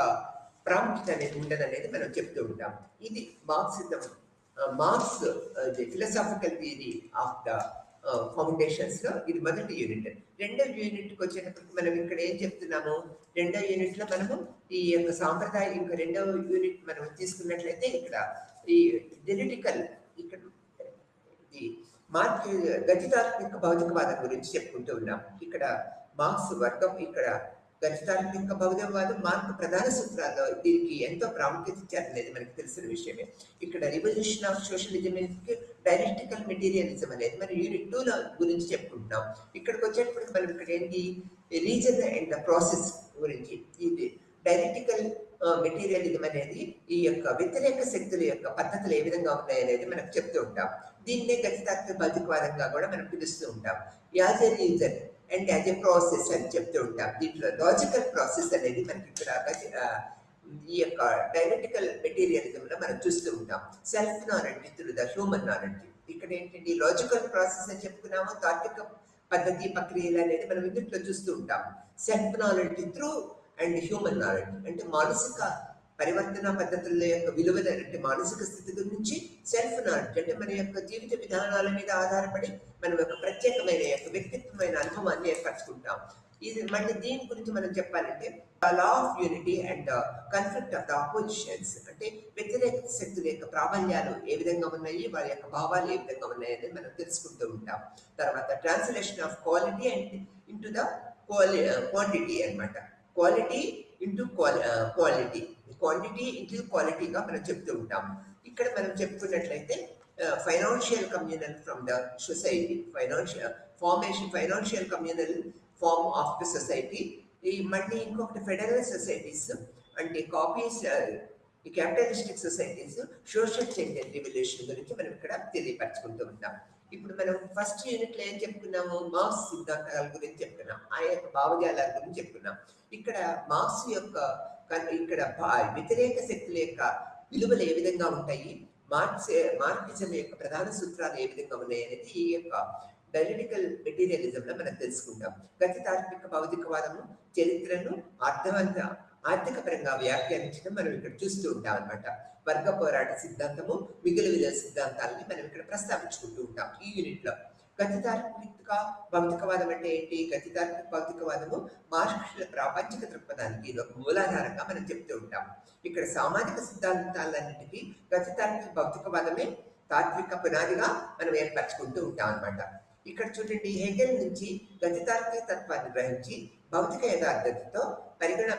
ప్రాముఖ్యత అనేది ఉండదనేది మనం చెప్తూ ఉంటాం. ఇది marks philosophical theory of the foundations లో ఇది మొదటి యూనిట్. రెండవ యూనిట్కి వచ్చేటప్పటికి మనం ఇక్కడ ఏం చెప్తున్నాము? రెండవ యూనిట్ లో మనము ఈ యొక్క సాంప్రదాయ ఇంకా రెండవ యూనిట్ మనం తీసుకున్నట్లయితే ఇక్కడ ఈ జెనెటికల్ ఇక్కడ గణితాత్మక భౌతికవాదం గురించి చెప్పుకుంటూ ఉన్నాం. ఇక్కడ మార్క్స్ వర్గం, ఇక్కడ గణితాత్మక భౌతికవాదం మార్క్ ప్రధాన సూత్రాల్లో దీనికి ఎంతో ప్రాముఖ్యత ఇచ్చారనేది మనకి తెలిసిన విషయమే. ఇక్కడ రివల్యూషన్ ఆఫ్ సోషలిజం, డైరెక్టికల్ మెటీరియలిజం అనేది మనం యూనిట్ 2 గురించి చెప్పుకుంటున్నాం. ఇక్కడికి వచ్చేటప్పటికి మనం ఇక్కడ ఏంటి? రీజన్ అండ్ ద ప్రాసెస్ గురించి, ఇది డైరెక్టికల్ మెటీరియలిజం అనేది ఈ యొక్క వ్యతిరేక శక్తుల యొక్క పద్ధతులు ఏ విధంగా ఉన్నాయనేది మనకు చెప్తూ ఉంటాం. దీన్నే గణితాత్మక భౌతికవాదంగా కూడా మనం పిలుస్తూ ఉంటాం. As a reason and as a process అని చెప్తూ ఉంటాం. దీంట్లో లాజికల్ ప్రాసెస్ అనేది మనకి ఇక్కడ ఈ యొక్క డైరెక్టికల్ మెటీరియలిజంలో మనం చూస్తూ ఉంటాం. Self knowledge through the human knowledge. ఇక్కడ ఏంటంటే లాజికల్ ప్రాసెస్ అని చెప్పుకున్నాము, తార్కిక పద్ధతి, ప్రక్రియలు అనేది మనం ఇందులో చూస్తూ ఉంటాం. Self knowledge through and human knowledge అంటే మానసిక పరివర్తన పద్ధతుల యొక్క విలువలు అంటే మానసిక స్థితి గురించి సెల్ఫ్ నాలెడ్జ్ అంటే మన యొక్క జీవిత విధానాల మీద ఆధారపడి మనం ఒక ప్రత్యేకమైన యొక్క వ్యక్తిత్వమైన అనుభవాన్ని ఏర్పరచుకుంటాం. ఇది మళ్ళీ దీని గురించి మనం చెప్పాలంటే law of unity and conflict of the oppositions అంటే వ్యతిరేక శక్తుల యొక్క ప్రాబల్యాలు ఏ విధంగా ఉన్నాయి, వారి యొక్క భావాలు ఏ విధంగా ఉన్నాయి అనేది మనం తెలుసుకుంటూ ఉంటాం. తర్వాత translation of quality and into the quantity అనమాట. Quality into quality, quantity into క్వాలిటీగా మనం చెప్తూ ఉంటాం. ఇక్కడ మనం చెప్పుకున్నట్లయితే financial communal from the society, financial communal form of the society. ఈ మళ్ళీ ఇంకొకటి ఫెడరల్ సొసైటీస్ అంటే కాపీస్, ఈ capitalistic societies, social change and revolution గురించి మనం ఇక్కడ తెలియపరచుకుంటూ ఉంటాం. ఇప్పుడు మనం ఫస్ట్ యూనిట్లో ఏం చెప్పుకున్నాము, మార్క్స్ సిద్ధాంతాల గురించి చెప్పుకున్నాం, ఆ యొక్క భావజాలాల గురించి చెప్పుకున్నాం. ఇక్కడ మార్క్స్ యొక్క ఇక్కడ వ్యతిరేక శక్తుల యొక్క విలువలు ఏ విధంగా ఉంటాయి, మార్క్సిజం యొక్క ప్రధాన సూత్రాలు ఏ విధంగా ఉన్నాయి అనేది ఈ యొక్క డైనమికల్ మెటీరియలిజంలో మనం తెలుసుకుంటాం. గతి తార్కిక భౌతికవాదము చరిత్రను ఆర్థిక పరంగా వ్యాఖ్యానించడం మనం ఇక్కడ చూస్తూ ఉంటాం అనమాట. వర్గ పోరాట సిద్ధాంతము, మిగులు విలువ సిద్ధాంతాలని మనం ఇక్కడ ప్రస్తావించుకుంటూ ఉంటాం ఈ యూనిట్లో. గతి తార్కిక భౌతికవాదం అంటే ఏంటి? గతి తార్కిక భౌతికవాదము మార్క్స్ ప్రాపంచిక దృక్పథానికి ఇది ఒక మూలాధారంగా మనం చెప్తూ ఉంటాం. ఇక్కడ సామాజిక సిద్ధాంతాలన్నిటికీ గతి తార్కిక భౌతికవాదమే తాత్విక పునాదిగా మనం ఏర్పరచుకుంటూ ఉంటాం అనమాట. ఇక్కడ చూడండి, హెగెల్ నుంచి గతి తార్కిక తత్వాన్ని గ్రహించి భౌతిక యథార్థతతో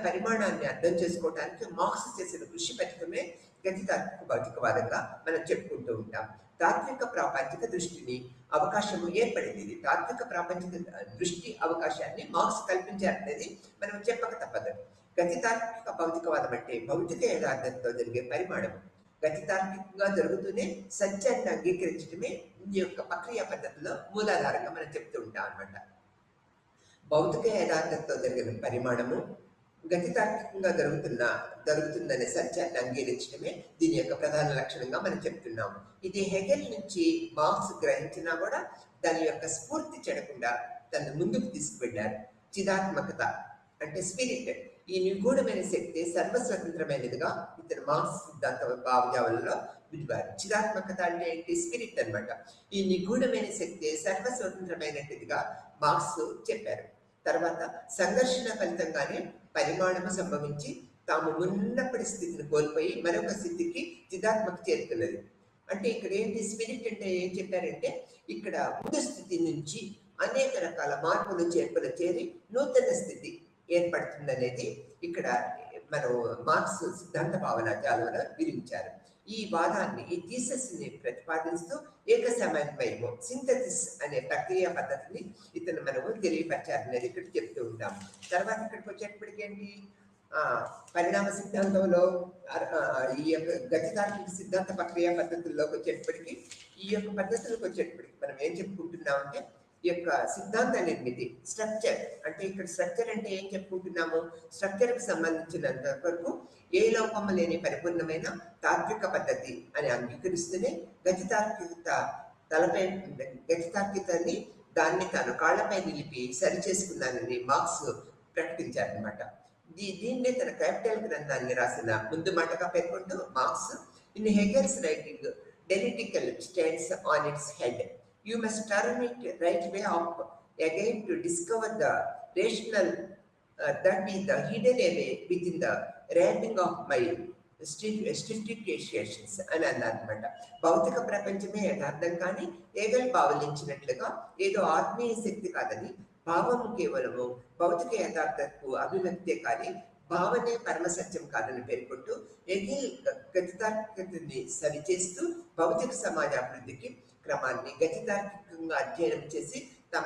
పరిమాణాన్ని అర్థం చేసుకోవడానికి మార్క్స్ చేసిన కృషి ఫలితమే గతి తార్కిక భౌతికవాదంగా మనం చెప్పుకుంటూ ఉంటాం. తాత్విక ప్రాపంచిక దృష్టిని అవకాశం ఏర్పడింది. ఇది తాత్విక ప్రాపంచిక దృష్టి అవకాశాన్ని మార్క్స్ కల్పించారనేది మనం చెప్పక తప్పదు. గతి తార్కిక భౌతికవాదం అంటే భౌతిక యథార్థతతో జరిగే పరిమాణం గతి తార్కికంగా జరుగుతూనే సత్యాన్ని అంగీకరించడమే ఈ యొక్క ప్రక్రియ పద్ధతిలో మూలాధారంగా మనం చెప్తూ ఉంటాం అనమాట. భౌతిక యథార్థతతో జరిగిన పరిమాణము గతి తార్కికంగా జరుగుతుందనే సత్యాన్ని అంగీకరించడమే దీని యొక్క ప్రధాన లక్షణంగా మనం చెప్తున్నాం. ఇది హెగెల్ నుంచి మార్క్స్ గ్రహించినా కూడా దాని యొక్క స్ఫూర్తి చెడకుండా తను ముందుకు తీసుకువెళ్ళారు. చిదాత్మకత అంటే స్పిరిట్, ఈ నిగూఢమైన శక్తి సర్వస్వతంత్రమైనదిగా ఇతను మార్క్స్ సిద్ధాంత భావజాలంలో విడివారు. చిదాత్మకత అంటే ఏంటి? స్పిరిట్ అనమాట. ఈ నిగూఢమైన శక్తి సర్వస్వతంత్రమైనదిగా మార్క్స్ చెప్పారు. తర్వాత సంఘర్షణ ఫలితంగానే పరిమాణము సంభవించి తాము మున్నప్పటి స్థితిని కోల్పోయి మరొక స్థితికి చిదాత్మక చేరుతున్నది. అంటే ఇక్కడ ఏంటి? స్పిరిట్ అంటే ఏం చెప్పారంటే ఇక్కడ ముందు స్థితి నుంచి అనేక రకాల మార్పులు చేర్పులు చేరి నూతన స్థితి ఏర్పడుతుందనేది ఇక్కడ మనం మార్క్స్ సిద్ధాంత భావనాజాలంలో వివరించారు. ఈ వాదాన్ని, ఈ థీసిస్ని ప్రతిపాదిస్తూ ఏకసమన్వయము సింథసిస్ అనే ప్రక్రియ పద్ధతిని ఇతను మనము తెలియపరిచారనేది ఇక్కడ చెప్తూ ఉంటాం. తర్వాత ఇక్కడికి వచ్చేటప్పటికి ఏంటి, పరిణామ సిద్ధాంతంలో ఈ యొక్క గతి తార్కిక సిద్ధాంత ప్రక్రియ పద్ధతుల్లోకి వచ్చేటప్పటికి ఈ యొక్క పద్ధతులకు వచ్చేటప్పటికి మనం ఏం చెప్పుకుంటున్నామంటే ఈ యొక్క సిద్ధాంత నిర్మితి స్ట్రక్చర్ అంటే ఇక్కడ స్ట్రక్చర్ అంటే ఏం చెప్పుకుంటున్నాము, స్ట్రక్చర్కి సంబంధించినంత వరకు ఏ లోపము లేని పరిపూర్ణమైన తాత్విక పద్ధతి అని అంగీకరిస్తూనే గతి తార్కికతని దాన్ని తాను కాళ్లపై నిలిపి సరి చేసుకున్నానని మార్క్స్ ప్రకటించారనమాట. దీన్నే తన క్యాపిటల్ గ్రంథాన్ని రాసిన ముందు మాటగా పేర్కొంటూ Marx in Hegel's writing dialectical stands on its head. You must turn it right way up again to discover the rational that is the hidden away within the ramping of my స్టిఫికేషన్స్ అని అన్నమాట. భౌతిక ప్రపంచమే యథార్థం కానీ Hegel భావలించినట్లుగా ఏదో ఆత్మీయ శక్తి కాదని, భావము కేవలము భౌతిక యథార్థకు అభివ్యక్తే కానీ భావనే పరమసత్యం కాదని పేర్కొంటూ హెగెల్ గతితార్కికతని సరిచేస్తూ భౌతిక సమాజ అభివృద్ధికి క్రమాన్ని గతి తార్కికంగా అధ్యయనం చేసి తమ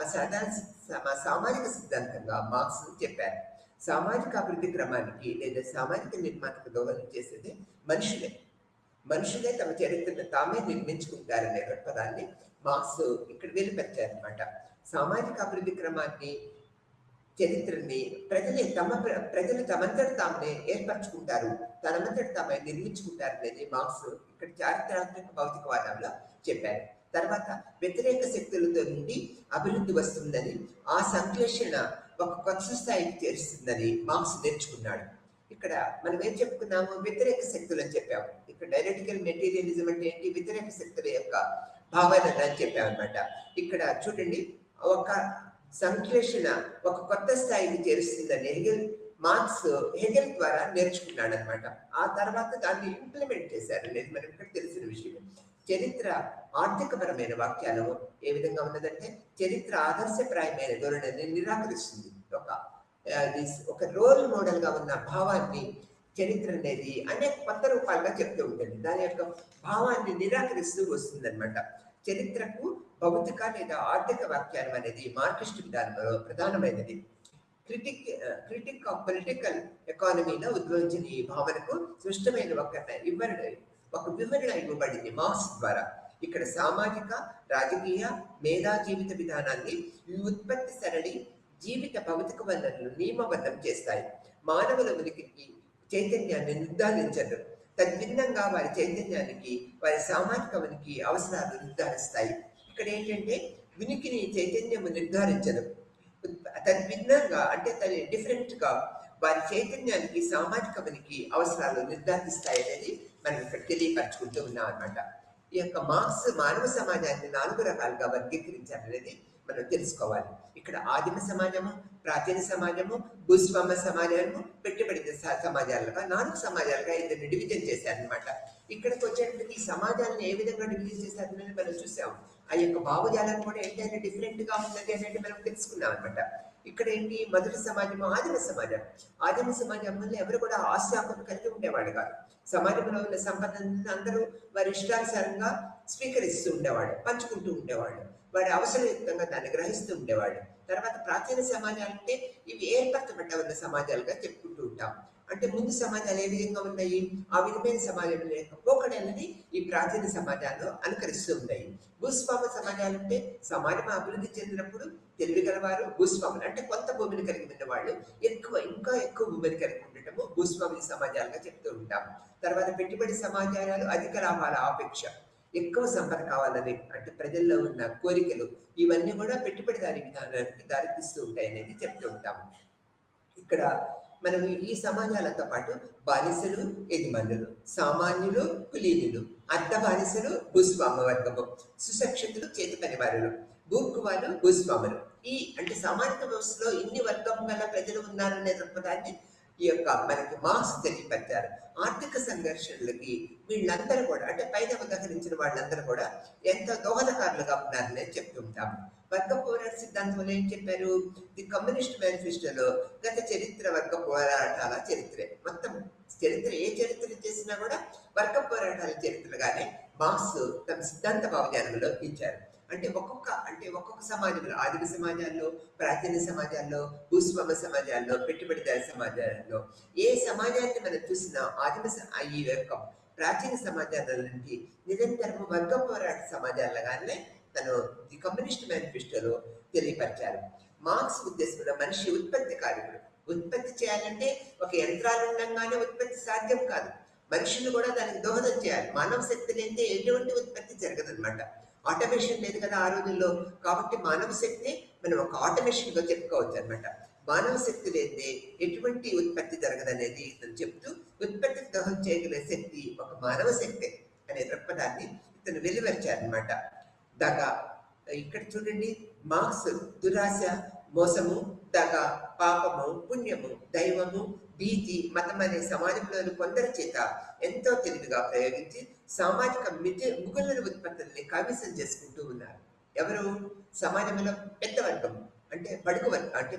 సామాజిక సిద్ధాంతంగా మార్క్స్ చెప్పారు. సామాజిక అభివృద్ధి క్రమానికి లేదా సామాజిక నిర్మాణకు దోహదం చేసేది మనుషులే తమ చరిత్రను తామే నిర్మించుకుంటారనే పదాన్ని మార్క్స్ ఇక్కడ వెలువచ్చారనమాట. సామాజిక అభివృద్ధి క్రమాన్ని, చరిత్రని ప్రజలు తమంతట తామే ఏర్పరచుకుంటారు, తనమంతట తామే నిర్మించుకుంటారు అనేది మార్క్స్ ఇక్కడ చారిత్రాత్మక భౌతికవాదంలో చెప్పారు. తర్వాత వ్యతిరేక శక్తులతో నుండి అభివృద్ధి వస్తుందని, ఆ సంశ్లేషణ ఒక కొత్త స్థాయికి చేరుస్తుందని మార్క్స్ నేర్చుకున్నాడు. ఇక్కడ మనం ఏం చెప్పుకున్నాము? వ్యతిరేక శక్తులు అని చెప్పాము. ఇక్కడ డైరెక్టికల్ మెటీరియలిజం అంటే ఏంటి? వ్యతిరేక శక్తుల యొక్క భావన అని చెప్పామన్నమాట. ఇక్కడ చూడండి, ఒక సంశ్లేషణ ఒక కొత్త స్థాయికి చేరుస్తుందని మార్క్స్ హెగెల్ ద్వారా నేర్చుకున్నాడు అనమాట. ఆ తర్వాత దాన్ని ఇంప్లిమెంట్ చేశారు అనేది మనం ఇక్కడ తెలిసిన విషయం. చరిత్ర ఆర్థికపరమైన వాక్యాలు ఏ విధంగా ఉన్నదంటే, చరిత్ర ఆదర్శప్రాయమైన ధోరణిని నిరాకరిస్తుంది. ఒక రోల్ మోడల్ గా ఉన్న భావాన్ని చరిత్ర అనేది అనేక కొత్త రూపాలుగా చెప్తూ ఉంటుంది. దాని యొక్క భావాన్ని నిరాకరిస్తూ వస్తుంది అనమాట. చరిత్రకు భౌతిక లేదా ఆర్థిక వాక్యాలు అనేది మార్క్సిస్ట్ విధానంలో ప్రధానమైనది. క్రిటిక్ ఆఫ్ పొలిటికల్ ఎకానమీలో ఉద్భవించిన ఈ భావనకు స్పష్టమైన ఒక వివరణ ఇవ్వబడింది మార్క్స్ ద్వారా. ఇక్కడ సామాజిక, రాజకీయ, మేధా జీవిత విధానాన్ని ఉత్పత్తి సరళి జీవిత భౌతిక వనరులను నియమబద్ధం చేస్తాయి. మానవుల ఉనికికి చైతన్యాన్ని నిర్ధారించదు. తద్భిన్నంగా వారి చైతన్యానికి, వారి సామాజిక ఉనికి అవసరాలు నిర్ధారిస్తాయి. ఇక్కడ ఏంటంటే, ఉనికిని చైతన్యము నిర్ధారించదు. తద్భిన్నంగా అంటే డిఫరెంట్ గా వారి చైతన్యానికి, సామాజిక ఉనికి అవసరాలు నిర్ధారిస్తాయి అనేది మనం ఇక్కడ తెలియపరచుకుంటూ ఉన్నాం అనమాట. ఈ యొక్క మార్క్స్ మానవ సమాజాన్ని 4 రకాలుగా వర్గీకరించాలనేది మనం తెలుసుకోవాలి. ఇక్కడ ఆదిమ సమాజము, ప్రాచీన సమాజము, భూస్వామ్య సమాజము, పెట్టుబడి సమాజాలుగా 4 సమాజాలుగా ఇద్దరిని డివిజన్ చేశారనమాట. ఇక్కడికి వచ్చేటప్పటికి ఈ సమాజాలను ఏ విధంగా డివిజన్ చేశారనేది మనం చూసాం. ఆ యొక్క భావజాలం కూడా ఏంటంటే డిఫరెంట్ గా ఉన్నది అనేది మనం తెలుసుకున్నాం అనమాట. ఇక్కడ ఏంటి? మొదటి సమాజము ఆదిమ సమాజం. ఆదిమ సమాజంలో ఎవరు కూడా ఆశాకులు కలిగి ఉండేవాడు కాదు. సమాజంలో ఉన్న సంపదను అందరూ వారి ఇష్టానుసారంగా స్వీకరిస్తూ ఉండేవాడు, పంచుకుంటూ ఉండేవాడు, వాడి అవసరయుక్తంగా దాన్ని గ్రహిస్తూ ఉండేవాడు. తర్వాత ప్రాచీన సమాజాలు అంటే ఇవి ఏర్పరచబడ్డ ఉన్న సమాజాలుగా చెప్పుకుంటూ ఉంటాం. అంటే ముందు సమాజాలు ఏ విధంగా ఉన్నాయి, ఆ విధమైన సమాజం యొక్క పోకడలని ఈ ప్రాచీన సమాజాల్లో అనుకరిస్తూ ఉన్నాయి. భూస్వామ్య సమాజాలు అంటే సమాజం అభివృద్ధి చెందినప్పుడు తెలివి గలవారు భూస్వాములు, అంటే కొంత భూమిని కలిగి ఉన్న వాళ్ళు ఇంకా ఎక్కువ భూమిని కలిగి ఉండటము భూస్వామ్య సమాజాలుగా చెప్తూ ఉంటాం. తర్వాత పెట్టుబడి సమాజాలు అధిక లాభాల ఆపేక్ష, ఎక్కువ సంపద కావాలని, అంటే ప్రజల్లో ఉన్న కోరికలు, ఇవన్నీ కూడా పెట్టుబడిదారి విధానానికి దారితీస్తూ ఉంటాయి అనేది చెప్తూ ఉంటాము. ఇక్కడ మనం ఈ సమాజాలతో పాటు బానిసలు, యజమానులు, సామాన్యులు, కులీనులు, అర్ధ బానిసలు, భూస్వామ వర్గము, సుశిక్షితులు, చేతి పనివారులు, భూక్కువాలు, భూస్వాములు, అంటే సామాజిక వ్యవస్థలో ఇన్ని వర్గం గల ప్రజలు ఉన్నారనే దృక్పథాన్ని ఈ యొక్క మనకి మార్క్స్ తెలియపరిచారు. ఆర్థిక సంఘర్షణలకి వీళ్ళందరూ కూడా, అంటే పైన ఉదహరించిన వాళ్ళందరూ కూడా ఎంతో దోహదకారులుగా ఉన్నారని చెప్తుంటాము. వర్గ పోరాట సిద్ధాంతంలో ఏం చెప్పారు? ది కమ్యూనిస్ట్ మేనిఫెస్టోలో గత చరిత్ర వర్గ పోరాటాల చరిత్రే. మొత్తం చరిత్ర ఏ చరిత్ర చేసినా కూడా వర్గ పోరాటాల చరిత్రగానే మార్క్స్ తమ సిద్ధాంత భావజాలంలో ఇచ్చారు. అంటే ఒక్కొక్క సమాజంలో, ఆదిమ సమాజాల్లో, ప్రాచీన సమాజాల్లో, భూస్వామ్య సమాజాల్లో, పెట్టుబడిదారి సమాజాల్లో ఏ సమాజాన్ని మనం చూసినా ఈ యొక్క ప్రాచీన సమాజాల నుండి నిరంతరము వర్గ పోరాట సమాజాలుగానే తను ది కమ్యూనిస్ట్ మేనిఫెస్టోలో తెలియపరిచారు. మార్క్స్ ఉద్దేశంలో మనిషి ఉత్పత్తి కారకుడు. ఉత్పత్తి చేయాలంటే ఒక యంత్రాలు ఉండగానే ఉత్పత్తి సాధ్యం కాదు. మనుషులు కూడా దానికి దోహదం చేయాలి. మానవ శక్తి లేనిదే ఎటువంటి ఉత్పత్తి జరగదనమాట. ఆటోమేషన్ లేదు కదా ఆ రోజుల్లో. కాబట్టి మానవ శక్తి మనం ఒక ఆటోమేషన్ గా చెప్పుకోవచ్చు అనమాట. మానవ శక్తి లేదే ఎటువంటి ఉత్పత్తి జరగదనేది ఇతను చెప్తూ, ఉత్పత్తికి దోహదం చేయగలిగే శక్తి ఒక మానవ శక్తి అనే దృక్పథాన్ని ఇతను వెలువరిచారనమాట. దగ, ఇక్కడ చూడండి, మార్క్స్ దురాశ, మోసము, దగ, పాపము, పుణ్యము, దైవము, భీతి, మతం అనే సమాజంలోని కొందరి చేత ఎంతో తెలివిగా ప్రయోగించి సామాజిక ముగుళ్ళ ఉత్పత్తుల్ని కవిసం చేసుకుంటూ ఉన్నారు. ఎవరు? సమాజంలో పెద్ద వర్గం, అంటే బడుగు వర్గం, అంటే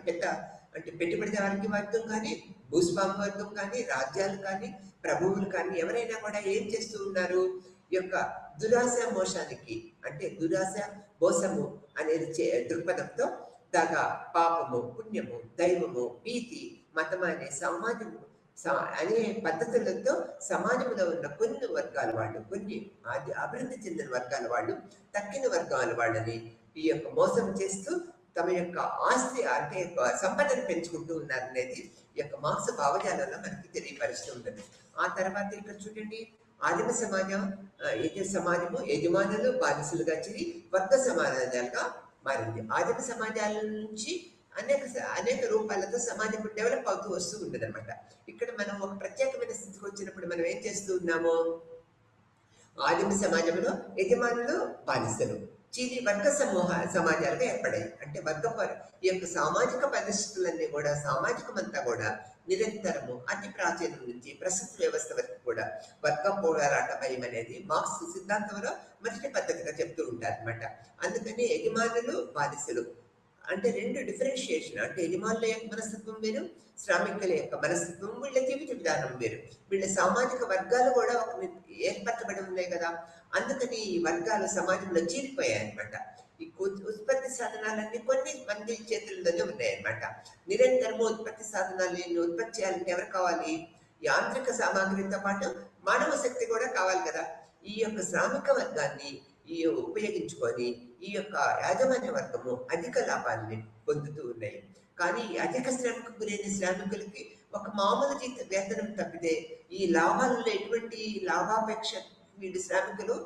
పెట్టుబడిదారికి వర్గం కానీ, భూస్వామ్య వర్గం కానీ, రాజ్యాలు కానీ, ప్రభువులు కానీ ఎవరైనా కూడా ఏం చేస్తూ ఉన్నారు? ఈ యొక్క దురాశ మోసానికి, అంటే దురాశ మోసము అనేది దృక్పథంతో దగ, పాపము, పుణ్యము, దైవము, భీతి, మతం అనే సమాజము అనే పద్ధతులతో సమాజంలో ఉన్న కొన్ని వర్గాల వాళ్ళు, కొన్ని అభివృద్ధి చెందిన వర్గాల వాళ్ళు, తక్కిన వర్గాల వాళ్ళని ఈ యొక్క మోసం చేస్తూ తమ యొక్క ఆస్తి, అంటే సంపదను పెంచుకుంటూ ఉన్నారనేది ఈ యొక్క మార్క్స్ భావజాలంలో మనకి తెలియపరుస్తూ ఉంటుంది. ఆ తర్వాత ఇక్కడ చూడండి, ఆదిమ సమాజం సమాజము యజమానులు బానిసలుగా చేరి వర్గ సమాజాలుగా మారింది. ఆదిమ సమాజాల నుంచి అనేక అనేక రూపాలతో సమాజం డెవలప్ అవుతూ వస్తూ ఉండదన్నమాట. ఇక్కడ మనం ఒక ప్రత్యేకమైన స్థితికి వచ్చినప్పుడు మనం ఏం చేస్తూ ఉన్నాము? ఆదిమ సమాజంలో యజమానులు బానిసలు చీలి వర్గ సమాజాలుగా ఏర్పడాయి. అంటే ఈ యొక్క సామాజిక పరిస్థితులన్నీ కూడా సామాజికమంతా కూడా నిరంతరము అతి ప్రాచీనం నుంచి ప్రస్తుత వ్యవస్థ వరకు కూడా వర్గ పోరాటమయం అనేది మార్క్స్ సిద్ధాంతంలో మొదటి పద్ధతిగా చెప్తూ ఉంటారు అనమాట. అందుకని యజమానులు బానిసలు అంటే రెండు డిఫరెన్షియేషన్. అంటే యజమానుల యొక్క మనస్తత్వం వేరు, శ్రామికుల యొక్క మనస్తత్వం, వీళ్ళ జీవిత విధానం వేరు. వీళ్ళ సామాజిక వర్గాలు కూడా ఏర్పరచబడి ఉన్నాయి కదా. అందుకని ఈ వర్గాలు సమాజంలో చీలిపోయాయి అనమాట. ఈ ఉత్పత్తి సాధనాలన్నీ కొన్ని మంది చేతుల్లోనే ఉన్నాయన్నమాట. నిరంతరము ఉత్పత్తి సాధనాలు ఉత్పత్తి చేయాలంటే ఎవరు కావాలి? యాంత్రిక సామాగ్రితో పాటు మానవ శక్తి కూడా కావాలి కదా. ఈ యొక్క శ్రామిక వర్గాన్ని ఉపయోగించుకొని ఈ యొక్క యాజమాన్య వర్గము అధిక లాభాన్ని పొందుతూ ఉన్నాయి. కానీ అధిక శ్రమకు గురైన శ్రామికులకి ఒక మామూలు వేతనం తప్పితే ఈ లాభాలలో ఎటువంటి లాభాపేక్ష వీళ్ళు శ్రామికులు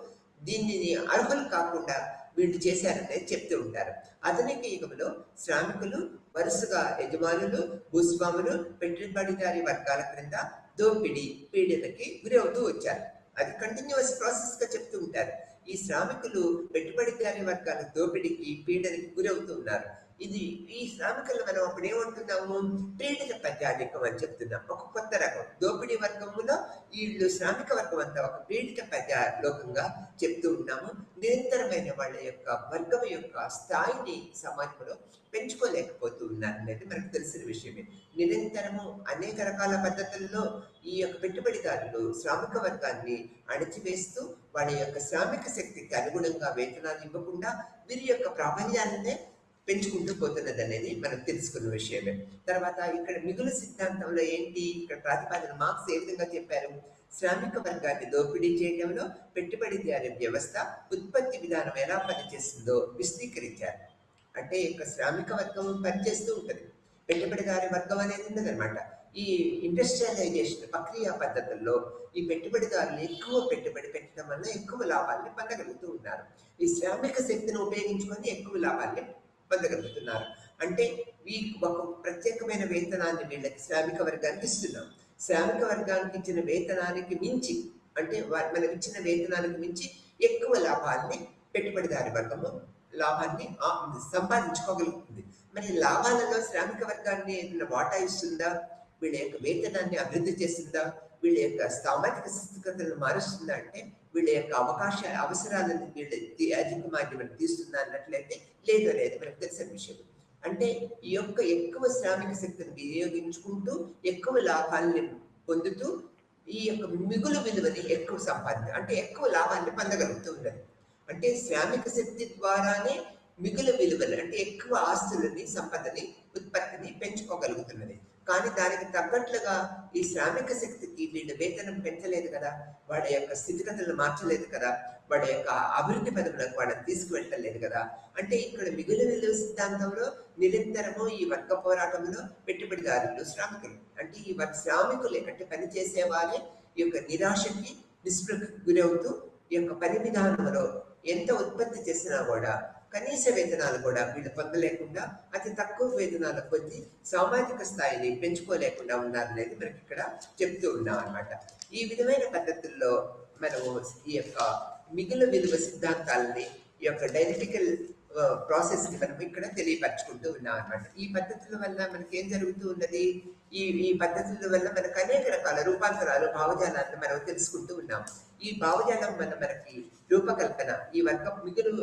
దీనిని అర్హులు కాకుండా వీళ్ళు చేశారని చెప్తూ ఉంటారు. ఆధునిక యుగంలో శ్రామికులు వరుసగా యజమానులు, భూస్వాములు, పెట్టుబడిదారి వర్గాల క్రింద దోపిడీ, పీడనకి గురి అవుతూ వచ్చారు. అది కంటిన్యూస్ ప్రాసెస్ గా చెప్తూ ఉంటారు. ఈ శ్రామికులు పెట్టుబడిదారి వర్గాల దోపిడీకి, పీడనకి గురవుతూ ఉన్నారు. ఈ శ్రామికులు మనం అప్పుడు ఏమంటున్నాము? పీడిత ప్రజానికం అని చెప్తున్నాం. ఒక కొత్త రకం దోపిడీ వర్గంలో వీళ్ళు శ్రామిక వర్గం అంతా ఒక పీడిత ప్రజాలోకంగా చెప్తూ ఉన్నాము. నిరంతరమైన వాళ్ళ యొక్క వర్గం యొక్క స్థాయిని సమాజంలో పెంచుకోలేకపోతూ ఉన్నారు అనేది మనకు తెలిసిన విషయమే. నిరంతరము అనేక రకాల పద్ధతుల్లో ఈ యొక్క పెట్టుబడిదారులు శ్రామిక వర్గాన్ని అణచివేస్తూ వాళ్ళ యొక్క శ్రామిక శక్తికి అనుగుణంగా వేతనాలు ఇవ్వకుండా వీరి యొక్క ప్రాబల్యాలనే పెంచుకుంటూ పోతున్నది అనేది మనం తెలుసుకున్న విషయమే. తర్వాత ఇక్కడ మిగులు సిద్ధాంతంలో ఏంటి? ఇక్కడ ప్రతిపాదన మార్క్స్ ఏ విధంగా చెప్పారు? శ్రామిక వర్గాన్ని దోపిడీ చేయడంలో పెట్టుబడిదారీ వ్యవస్థ ఉత్పత్తి విధానం ఎలా పనిచేస్తుందో విశదీకరించారు. అంటే ఇక శ్రామిక వర్గం పనిచేస్తూ ఉంటుంది, పెట్టుబడిదారి వర్గం అనేది ఉన్నదనమాట. ఈ ఇండస్ట్రియలైజేషన్ ప్రక్రియ పద్ధతుల్లో ఈ పెట్టుబడిదారులు ఎక్కువ పెట్టుబడి పెట్టడం వల్ల ఎక్కువ లాభాలని పొందగలుగుతూ ఉన్నారు. ఈ శ్రామిక శక్తిని ఉపయోగించుకొని ఎక్కువ లాభాన్ని పొందగలుగుతున్నారు. అంటే ఒక ప్రత్యేకమైన వేతనాన్ని వీళ్ళకి శ్రామిక వర్గానికి ఇస్తున్నాం. శ్రామిక వర్గానికి ఇచ్చిన వేతనానికి మించి, అంటే మనం ఇచ్చిన వేతనానికి మించి ఎక్కువ లాభాన్ని పెట్టుబడిదారి వర్గము లాభాన్ని సంపాదించుకోగలుగుతుంది. మరి లాభాలలో శ్రామిక వర్గాన్ని ఏదైనా వాటా ఇస్తుందా? వీళ్ళ యొక్క వేతనాన్ని అభివృద్ధి చేస్తుందా? వీళ్ళ యొక్క సామాజిక స్థితిగతులను మారుస్తుందా? అంటే వీళ్ళ యొక్క అవసరాలను వీళ్ళ యాజమాన్యం తీస్తుందా అన్నట్లయితే లేదు అనేది మనకు తెలిసిన విషయం. అంటే ఈ యొక్క ఎక్కువ శ్రామిక శక్తిని వినియోగించుకుంటూ ఎక్కువ లాభాలని పొందుతూ ఈ యొక్క మిగులు విలువని ఎక్కువ అంటే ఎక్కువ లాభాన్ని పొందగలుగుతూ ఉన్నది. అంటే శ్రామిక శక్తి ద్వారానే మిగులు విలువలు అంటే ఎక్కువ ఆస్తులని, సంపదని, ఉత్పత్తిని పెంచుకోగలుగుతున్నది. కానీ దానికి తగ్గట్లుగా ఈ శ్రామిక శక్తికి వీళ్ళు వేతనం పెంచలేదు కదా, వాళ్ళ యొక్క స్థితిగతులను మార్చలేదు కదా, వాళ్ళ యొక్క అభివృద్ధి పదవులకు వాళ్ళని తీసుకువెళ్ళలేదు కదా. అంటే ఇక్కడ మిగులు విలువ సిద్ధాంతంలో నిరంతరము ఈ వర్గ పోరాటంలో పెట్టుబడిదారులు శ్రామికులు అంటే ఈ శ్రామికులు అంటే పనిచేసే వాళ్ళే ఈ యొక్క నిరాశకి, నిస్పృహకు గురవుతూ ఈ యొక్క పని విధానంలో ఎంత ఉత్పత్తి చేసినా కూడా కనీస వేతనాలు కూడా వీళ్ళు పొందలేకుండా అతి తక్కువ వేతనాలు పొంది సామాజిక స్థాయిని పెంచుకోలేకుండా ఉన్నారనేది మనకి ఇక్కడ చెప్తూ ఉన్నాం అనమాట. ఈ విధమైన పద్ధతుల్లో మనము ఈ యొక్క మిగులు విలువ సిద్ధాంతాలని ఈ యొక్క డైనమికల్ ప్రాసెస్ ని మనం ఇక్కడ తెలియపరచుకుంటూ ఉన్నాం అనమాట. ఈ పద్ధతుల వల్ల మనకి ఏం జరుగుతూ ఉన్నది? ఈ పద్ధతుల వల్ల మనకు అనేక రకాల రూపాంతరాలు, భావజాలాలను మనం తెలుసుకుంటూ ఉన్నాం. ఈ భావజాలం వల్ల మనకి రూపకల్పన ఈ మిగులు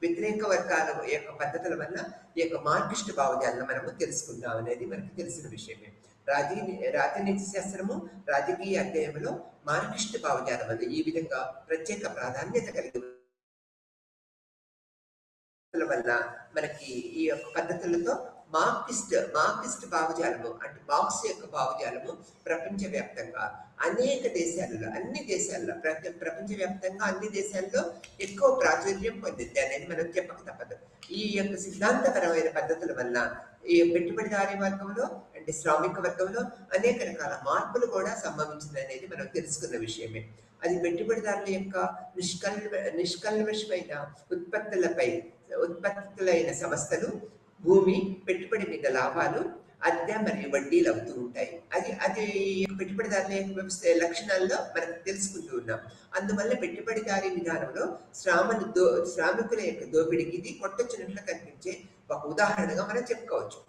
వ్యతిరేక వర్గాల యొక్క పద్ధతుల వల్ల ఈ యొక్క మార్క్సిస్ట్ భావజాలను మనము తెలుసుకుందాం అనేది మనకు తెలిసిన విషయమే. రాజనీతి శాస్త్రము, రాజకీయ అధ్యయనంలో మార్క్సిస్ట్ భావజాలం వల్ల ఈ విధంగా ప్రత్యేక ప్రాధాన్యత కలిగి వల్ల మనకి ఈ యొక్క పద్ధతులతో మార్క్సిస్ట్ భావజాలము అంటే మార్క్స్ యొక్క భావజాలము ప్రపంచవ్యాప్తంగా అనేక దేశాలలో ప్రపంచవ్యాప్తంగా అన్ని దేశాల్లో ఎక్కువ ప్రాచుర్యం పొందింది అనేది మనం చెప్పక తప్పదు. ఈ యొక్క సిద్ధాంతపరమైన పద్ధతుల వల్ల ఈ పెట్టుబడిదారీ వర్గంలో అంటే శ్రామిక వర్గంలో అనేక రకాల మార్పులు కూడా సంభవించిందనేది మనం తెలుసుకున్న విషయమే. అది పెట్టుబడిదారుల యొక్క నిష్కల్మషమైన ఉత్పత్తులైన సంస్థలు, భూమి, పెట్టుబడి మీద లాభాలు, అద్దె మరియు వడ్డీలు అవుతూ ఉంటాయి. అది అది పెట్టుబడిదారుల యొక్క వ్యవస్థ లక్షణాల్లో మనం తెలుసుకుంటూ ఉన్నాం. అందువల్ల పెట్టుబడిదారీ విధానంలో శ్రామికుల యొక్క దోపిడీకి ఇది కొట్టొచ్చినట్లు కనిపించే ఒక ఉదాహరణగా మనం చెప్పుకోవచ్చు.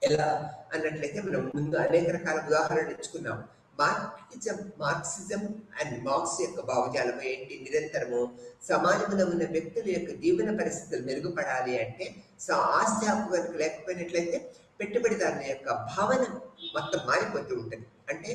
ఎలా అన్నట్లయితే మనం ముందు అనేక రకాల ఉదాహరణలు ఇచ్చుకున్నాం. మార్క్సిజం అండ్ మార్క్స్ యొక్క భావజాలం ఏంటి? నిరంతరము సమాజంలో ఉన్న వ్యక్తుల యొక్క జీవన పరిస్థితులు మెరుగుపడాలి అంటే ఆస్తి హక్కు కనుక లేకపోయినట్లయితే పెట్టుబడిదారుల యొక్క భావన మొత్తం మారిపోతూ ఉంటుంది. అంటే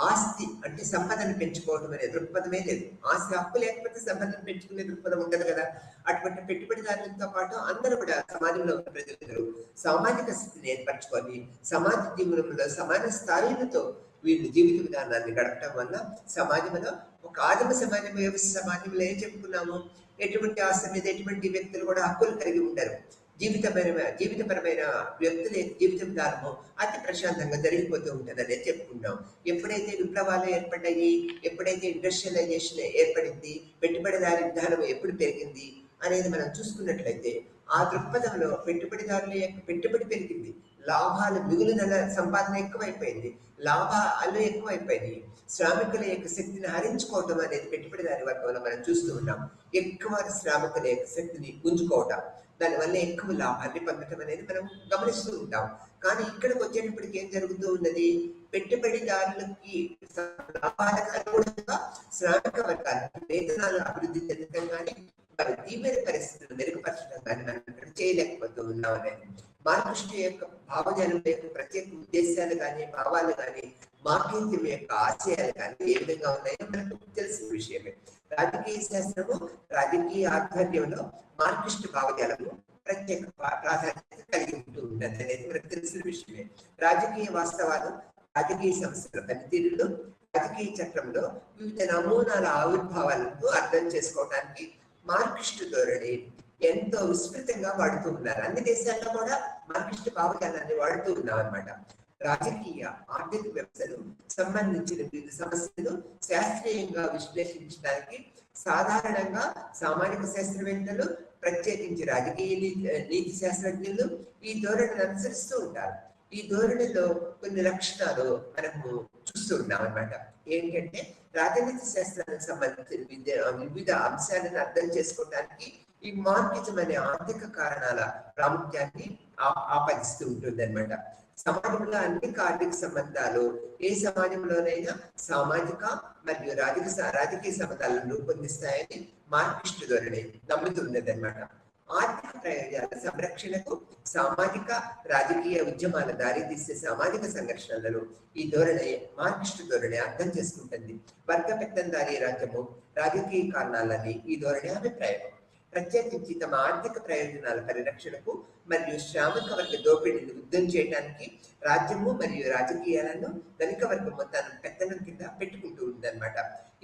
ఆస్తి అంటే సంపదను పెంచుకోవడం అనే దృక్పథమే లేదు. ఆస్తి హక్కు లేకపోతే సంపదను పెంచుకునే దృక్పథం ఉండదు కదా. అటువంటి పెట్టుబడిదారులతో పాటు అందరూ కూడా సమాజంలో ఉన్న ప్రజలందరూ సామాజిక స్థితిని ఏర్పరచుకొని సమాజ జీవనంలో సమాన స్థాయిలతో వీళ్ళు జీవిత విధానాన్ని గడపడం వల్ల సమాజంలో ఒక ఆదిమ సమాజంలో ఏం చెప్పుకున్నాము? ఎటువంటి ఆస్తి మీద ఎటువంటి వ్యక్తులు కూడా హక్కులు కలిగి ఉంటారు. జీవితపరమైన వ్యక్తుల జీవిత విధానము అతి ప్రశాంతంగా జరిగిపోతూ ఉంటుంది అనేది చెప్పుకుంటాం. ఎప్పుడైతే విప్లవాలు ఏర్పడ్డాయి, ఎప్పుడైతే ఇండస్ట్రియలైజేషన్ ఏర్పడింది, పెట్టుబడిదారీ విధానం ఎప్పుడు పెరిగింది అనేది మనం చూసుకున్నట్లయితే ఆ దృక్పథంలో పెట్టుబడిదారుల యొక్క పెట్టుబడి పెరిగింది, లాభాలు మిగులున సంపాదన ఎక్కువైపోయింది, లాభాలు ఎక్కువైపోయింది. శ్రామికుల యొక్క శక్తిని హరించుకోవటం అనేది పెట్టుబడిదారి వర్గంలో మనం చూస్తూ ఉన్నాం. ఎక్కువ శ్రామికుల యొక్క శక్తిని గుంజుకోవటం, దానివల్ల ఎక్కువ లాభాన్ని పొందటం అనేది మనం గమనిస్తూ ఉంటాం. కానీ ఇక్కడికి వచ్చేటప్పటికి ఏం జరుగుతూ ఉన్నది? పెట్టుబడిదారులకి లాభాలకు అనుగుణంగా శ్రామిక వర్గాలకు వేతనాలు అభివృద్ధి చెందడం కానీ వారి జీవన పరిస్థితులు మెరుగుపరచడం కానీ మనం ఇక్కడ చేయలేకపోతూ ఉన్నాం అనేది. మార్క్సిస్ట్ యొక్క భావజాలం యొక్క ప్రత్యేక ఉద్దేశాలు కానీ భావాలు కానీ మార్క్సిజం యొక్క ఆశయాలు కానీ ఏ విధంగా ఉన్నాయో మనకు తెలిసిన విషయమే. రాజకీయ శాస్త్రము, రాజకీయ ఆధ్వర్యంలో మార్క్సిస్ట్ భావజాలము ప్రత్యేక ప్రాధాన్యత కలిగి ఉంటూ ఉన్నది అనేది మనకు తెలిసిన విషయమే. రాజకీయ వాస్తవాలు, రాజకీయ సంస్థల పనితీరులో, రాజకీయ చట్రంలో వివిధ నమూనాల ఆవిర్భావాలను అర్థం చేసుకోవడానికి మార్క్సిస్ట్ ధోరణి ఎంతో విస్తృతంగా వాడుతూ ఉన్నారు. అన్ని దేశాల్లో కూడా మార్క్సిస్ట్ భావజాలాన్ని వాడుతూ ఉన్నాం అన్నమాట. రాజకీయ ఆర్థిక వ్యవస్థలు సంబంధించిన వివిధ సమస్యలు శాస్త్రీయంగా విశ్లేషించడానికి సాధారణంగా సామాజిక శాస్త్రవేత్తలు, ప్రత్యేకించి రాజకీయ నీతి శాస్త్రజ్ఞులు ఈ ధోరణిని అనుసరిస్తూ ఉంటారు. ఈ ధోరణిలో కొన్ని లక్షణాలు మనము చూస్తూ ఉన్నాం అన్నమాట. ఏంటంటే రాజనీతి శాస్త్రానికి సంబంధించిన వివిధ అంశాలను అర్థం చేసుకోవడానికి ఈ మార్క్సిజం అనే ఆర్థిక కారణాల ప్రాముఖ్యాన్ని ఆపాదిస్తూ ఉంటుంది అనమాట. సమాజంలో అనేక ఆర్థిక సంబంధాలు ఏ సమాజంలోనైనా సామాజిక మరియు రాజకీయ సంబంధాలను రూపొందిస్తాయని మార్క్సిస్ట్ ధోరణి నమ్ముతున్నది అనమాట. ఆర్థిక ప్రయోజనాల సంరక్షణకు సామాజిక రాజకీయ ఉద్యమాల దారితీసే సామాజిక సంఘర్షణలను ఈ ధోరణి మార్క్సిస్ట్ ధోరణి అర్థం చేసుకుంటుంది. వర్గ పెత్తందారీ రాజ్యము, రాజకీయ కారణాలని ఈ ధోరణి అభిప్రాయం. ప్రత్యేకించి తమ ఆర్థిక ప్రయోజనాల పరిరక్షణకు మరియు శ్రామిక వర్గ దోపిడీని యుద్ధం చేయడానికి రాజ్యము మరియు రాజకీయాలను ధనిక వర్గం మొత్తాన్ని పెత్తనం కింద పెట్టుకుంటూ ఉందన్నమాట.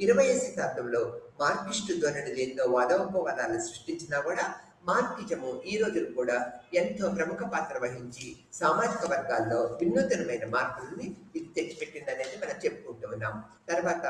20వ శతాబ్దంలో మార్క్సిస్ట్ ధోరణి ఎన్నో వాదోపవాదాలను సృష్టించినా కూడా మార్క్సిజము ఈ రోజులు కూడా ఎంతో ప్రముఖ పాత్ర వహించి సామాజిక వర్గాల్లో వినూతనమైన మార్పులని ఇది తెచ్చిపెట్టింది అనేది మనం చెప్పుకుంటూ ఉన్నాం. తర్వాత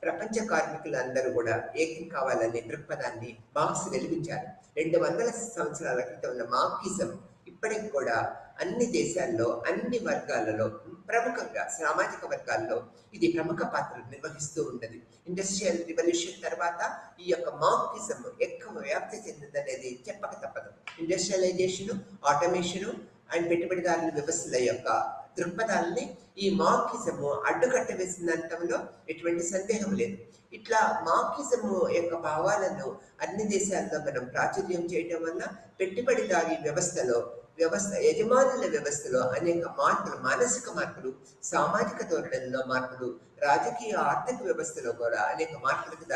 ప్రపంచ కార్మికులందరూ కూడా ఏకం కావాలనే దృక్పథాన్ని మార్క్స్ వెలిగించారు. 200 సంవత్సరాల క్రితం ఉన్న మార్క్సిజం ఇప్పటికి కూడా అన్ని దేశాల్లో, అన్ని వర్గాలలో, ప్రముఖంగా సామాజిక వర్గాల్లో ఇది ప్రముఖ పాత్ర నిర్వహిస్తూ ఉన్నది. ఇండస్ట్రియల్ రివల్యూషన్ తర్వాత ఈ యొక్క మార్క్సిజం ఎక్కువ వ్యాప్తి చెందిందనేది చెప్పక తప్పదు. ఇండస్ట్రియలైజేషన్, ఆటోమేషన్ అండ్ పెట్టుబడిదారుల వ్యవస్థల యొక్క దృక్పథాలని ఈ మార్క్సిజము అడ్డుకట్ట వేసిందంటంలో ఎటువంటి సందేహం లేదు. ఇట్లా మార్క్సిజము యొక్క భావాలను అన్ని దేశాల్లో మనం ప్రాచుర్యం చేయడం వల్ల పెట్టుబడిదారీ యజమానుల వ్యవస్థలో అనేక మార్పులు, మానసిక మార్పులు, సామాజిక ధోరణుల్లో మార్పులు, రాజకీయ ఆర్థిక వ్యవస్థలో కూడా అనేక మార్పులకు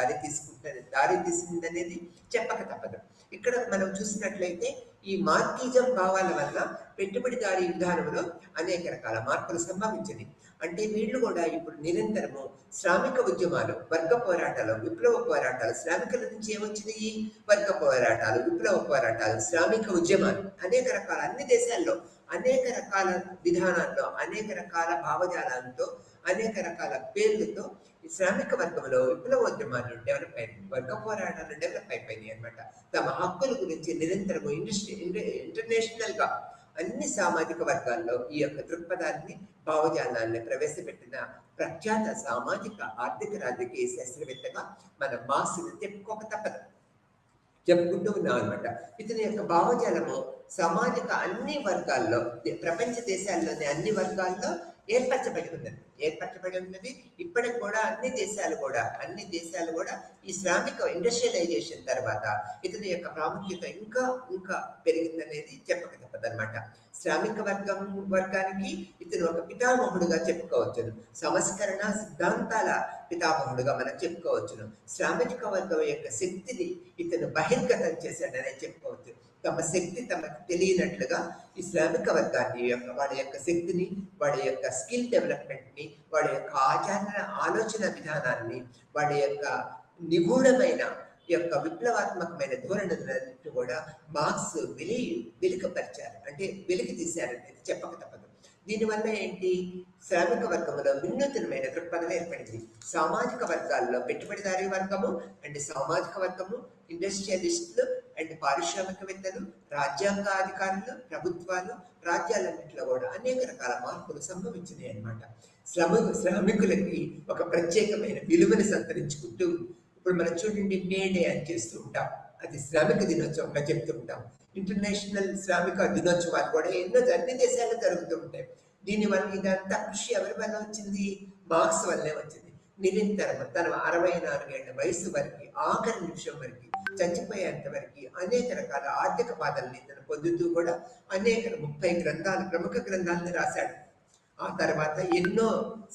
దారి తీసిందనేది చెప్పక తప్పదు. ఇక్కడ మనం చూసినట్లయితే ఈ మార్కిజం భావాల వల్ల పెట్టుబడిదారీ విధానంలో అనేక రకాల మార్పులు సంభవించింది. అంటే వీళ్ళు కూడా ఇప్పుడు నిరంతరము శ్రామిక ఉద్యమాలు, వర్గ పోరాటాలు, విప్లవ పోరాటాలు, శ్రామికుల నుంచి ఏమొచ్చినాయి? వర్గ పోరాటాలు, విప్లవ పోరాటాలు, శ్రామిక ఉద్యమాలు, అనేక రకాల అన్ని దేశాల్లో అనేక రకాల విధానాల్లో, అనేక రకాల భావజాలాలతో, అనేక రకాల పేర్లతో ఈ శ్రామిక వర్గంలో విప్లవోద్యమాలు డెవలప్ అయినాయి, వర్గ పోరాటాలు డెవలప్ అయిపోయినాయి అనమాట. తమ హక్కుల గురించి నిరంతరము ఇంటర్నేషనల్ గా అన్ని సామాజిక వర్గాల్లో ఈ యొక్క దృక్పథాన్ని, భావజాలాన్ని ప్రవేశపెట్టిన ప్రఖ్యాత సామాజిక, ఆర్థిక, రాజకీయ శాస్త్రవేత్తగా మన మార్క్స్ని చెప్పుకుంటూ ఉన్నాం అనమాట. ఇతని యొక్క భావజాలము సామాజిక అన్ని వర్గాల్లో, ప్రపంచ దేశాల్లోని అన్ని వర్గాల్లో ఏర్పరచబడి ఉన్నది. ఇప్పటికి కూడా అన్ని దేశాలు కూడా ఈ శ్రామిక ఇండస్ట్రియలైజేషన్ తర్వాత ఇతని యొక్క ప్రాముఖ్యత ఇంకా ఇంకా పెరిగిందనేది చెప్పక తప్పదన్నమాట. శ్రామిక వర్గానికి ఇతను ఒక పితామహుడుగా చెప్పుకోవచ్చును. సంస్కరణ సిద్ధాంతాల పితామహుడుగా మనం చెప్పుకోవచ్చును. శ్రామిక వర్గం యొక్క శక్తిని ఇతను బహిర్గతం చేశాడనే చెప్పుకోవచ్చు. తమ శక్తి తమకు తెలియనట్లుగా ఈ శ్రామిక వర్గాన్ని వాళ్ళ యొక్క శక్తిని, వాళ్ళ యొక్క స్కిల్ డెవలప్మెంట్ ని, వాళ్ళ యొక్క ఆలోచన విధానాన్ని, వాళ్ళ యొక్క నిగూఢమైన యొక్క విప్లవాత్మకమైన ధోరణులన్నింటినీ కూడా మార్క్స్ వెలికపరిచారు, అంటే వెలికి తీశారనేది చెప్పక తప్పదు. దీనివల్ల ఏంటి? శ్రామిక వర్గంలో వినూత్నమైన దృక్పథం ఏర్పడింది. సామాజిక వర్గాల్లో పెట్టుబడిదారీ వర్గము అండ్ సామాజిక వర్గము, ఇండస్ట్రియలిస్టులు అండ్ పారిశ్రామికవేత్తలు, రాజ్యాంగ అధికారులు, ప్రభుత్వాలు, రాజ్యాలన్నింటిలో కూడా అనేక రకాల మార్పులు సంభవించినాయి అన్నమాట. శ్రామికులకి ఒక ప్రత్యేకమైన విలువను సంతరించుకుంటూ, ఇప్పుడు మనం చూడండి మేడే అని చేస్తూ ఉంటాం, అది శ్రామిక దినోత్సవంగా చెప్తూ ఉంటాం. ఇంటర్నేషనల్ శ్రామిక దినోత్సవాలు కూడా అన్ని దేశాల్లో జరుగుతూ ఉంటాయి. దీనివల్ల ఇదంతా కృషి ఎవరి వల్ల వచ్చింది? మార్క్స్ వల్లే వచ్చింది. నిరంతరం తన 64 ఏళ్ల వయసు వరకు, ఆఖరి నిమిషం వరకు, చచ్చిపోయేంత వరకు అనేక రకాల ఆర్థిక బాధల్ని తను పొందుతూ కూడా అనేక 30 గ్రంథాలు, ప్రముఖ గ్రంథాలను రాశాడు. ఆ తర్వాత ఎన్నో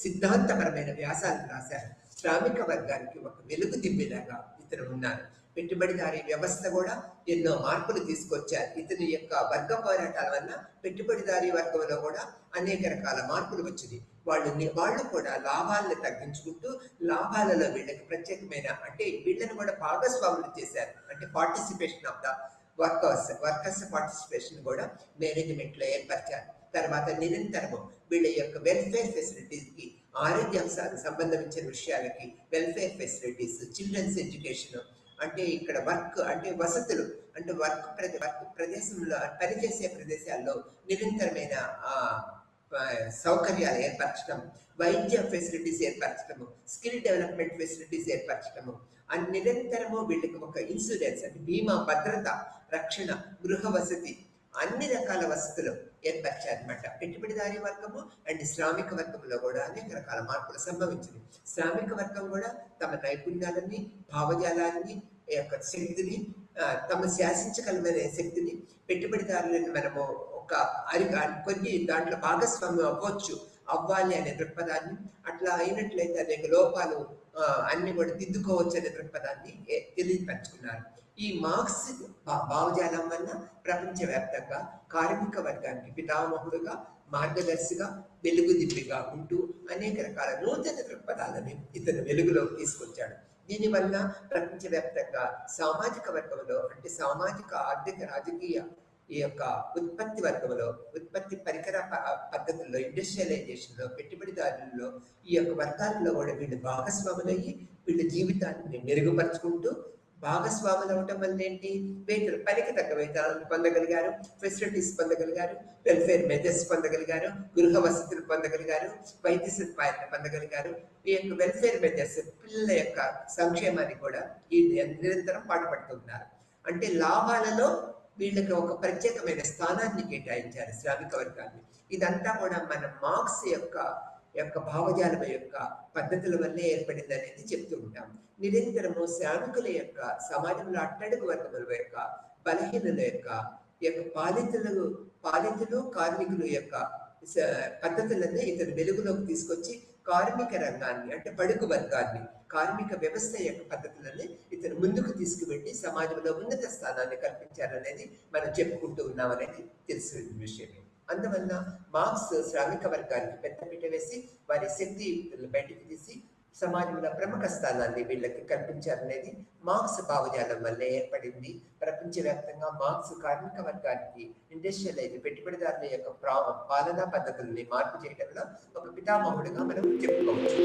సిద్ధాంతపరమైన వ్యాసాలను రాశారు. శ్రామిక వర్గానికి ఒక వెలుగు దిబ్బేలాగా ఇతను ఉన్నారు. పెట్టుబడిదారీ వ్యవస్థ కూడా ఎన్నో మార్పులు తీసుకొచ్చారు. ఇతని యొక్క వర్గ పోరాటాల వల్ల పెట్టుబడిదారీ వర్గంలో కూడా అనేక రకాల మార్పులు వచ్చింది. వాళ్ళు కూడా లాభాలను తగ్గించుకుంటూ, లాభాలలో వీళ్ళకి ప్రత్యేకమైన, అంటే వీళ్ళని కూడా భాగస్వాములు చేశారు. అంటే participation of the workers participation కూడా మేనేజ్మెంట్ లో ఏర్పరిచారు. తర్వాత నిరంతరము వీళ్ళ యొక్క వెల్ఫేర్ ఫెసిలిటీస్ కి, ఆరోగ్యాంశాలకు సంబంధించిన విషయాలకి వెల్ఫేర్ ఫెసిలిటీస్, చిల్డ్రన్స్ ఎడ్యుకేషన్, అంటే ఇక్కడ వర్క్ అంటే వసతులు, అంటే వర్క్ ప్రదేశంలో పనిచేసే ప్రదేశాల్లో నిరంతరమైన సౌకర్యాలు ఏర్పరచడం, వైద్య ఫెసిలిటీస్ ఏర్పరచడము, స్కిల్ డెవలప్మెంట్ ఫెసిలిటీస్ ఏర్పరచడము, నిరంతరము వీళ్ళకి ఒక ఇన్సూరెన్స్ అంటే బీమా, భద్రత, రక్షణ, గృహ వసతి, అన్ని రకాల వసతులు ఏర్పరిచారనమాట. పెట్టుబడిదారీ వర్గము అండ్ శ్రామిక వర్గంలో కూడా అనేక రకాల మార్పులు సంభవించింది. శ్రామిక వర్గం కూడా తమ నైపుణ్యాలని, భావజాలాన్ని, యొక్క శక్తిని, తమ శాసించగలమనే శక్తిని, పెట్టుబడిదారులను మనము ఒక కొన్ని దాంట్లో భాగస్వామ్యం అవ్వాలి అనే దృక్పథాన్ని, అట్లా అయినట్లయితే అనేక లోపాలు అన్ని కూడా దిద్దుకోవచ్చు అనే దృక్పథాన్ని తెలియపరుచుకున్నారు. ఈ మార్క్స్ భావజాలం వల్ల ప్రపంచవ్యాప్తంగా కార్మిక వర్గానికి పితామహుడుగా, మార్గదర్శిగా, వెలుగు దిబ్బిగా ఉంటూ అనేక రకాల నూతన దృక్పథాలని ఇతను వెలుగులోకి తీసుకొచ్చాడు. దీనివల్ల ప్రపంచవ్యాప్తంగా సామాజిక వర్గంలో, అంటే సామాజిక, ఆర్థిక, రాజకీయ ఈ యొక్క ఉత్పత్తి వర్గంలో, ఉత్పత్తి పరికర పద్ధతుల్లో, ఇండస్ట్రియలైజేషన్లో, పెట్టుబడిదారుల్లో ఈ యొక్క వర్గాల్లో కూడా వీళ్ళు భాగస్వాములయ్యి వీళ్ళ జీవితాన్ని మెరుగుపరుచుకుంటూ, భాగస్వాములు అవటం వల్ల ఏంటి? వేతలు, పనికి తగ్గ వేతనాలను పొందగలిగారు, ఫెసిలిటీస్ పొందగలిగారు, వెల్ఫేర్ మెజర్స్ పొందగలిగారు, గృహ వసతులు పొందగలిగారు, వైద్య సదుపాయాలను పొందగలిగారు. ఈ యొక్క వెల్ఫేర్ మెజర్స్ పిల్లల యొక్క సంక్షేమాన్ని కూడా ఈ నిరంతరం పాటుపడుతున్నారు. అంటే లాభాలలో వీళ్ళకి ఒక ప్రత్యేకమైన స్థానాన్ని కేటాయించారు శ్రామిక వర్గాన్ని. ఇదంతా కూడా మన మార్క్స్ యొక్క భావజాలం యొక్క పద్ధతుల వల్లే ఏర్పడింది అనేది చెప్తూ ఉంటాం. నిరంతరము శ్రామికుల యొక్క సమాజంలో అట్టడుగు వర్గముల యొక్క బలహీనుల యొక్క పాలితులు కార్మికుల యొక్క పద్ధతులన్నీ ఇతను వెలుగులోకి తీసుకొచ్చి కార్మిక రంగాన్ని, అంటే బడుగు వర్గాన్ని, కార్మిక వ్యవస్థ యొక్క పద్ధతులని ఇతను ముందుకు తీసుకువెళ్ళి సమాజంలో ఉన్నత స్థానాన్ని కల్పించారనేది మనం చెప్పుకుంటూ ఉన్నామనేది తెలిసిన విషయమే. అందువల్ల మార్క్స్ శ్రామిక వర్గానికి పెద్దపీట వేసి వారి శక్తియుక్తులను బయటికి తీసి సమాజంలో ప్రముఖ స్థానాన్ని వీళ్ళకి కల్పించారనేది మార్క్స్ భావజాలం వల్లే ఏర్పడింది. ప్రపంచవ్యాప్తంగా మార్క్స్ కార్మిక వర్గానికి ఇండస్ట్రియలైజ్ పెట్టుబడిదారుల యొక్క పాలనా పద్ధతుల్ని మార్పు చేయడంలో ఒక పితామహుడుగా మనం చెప్పుకోవచ్చు.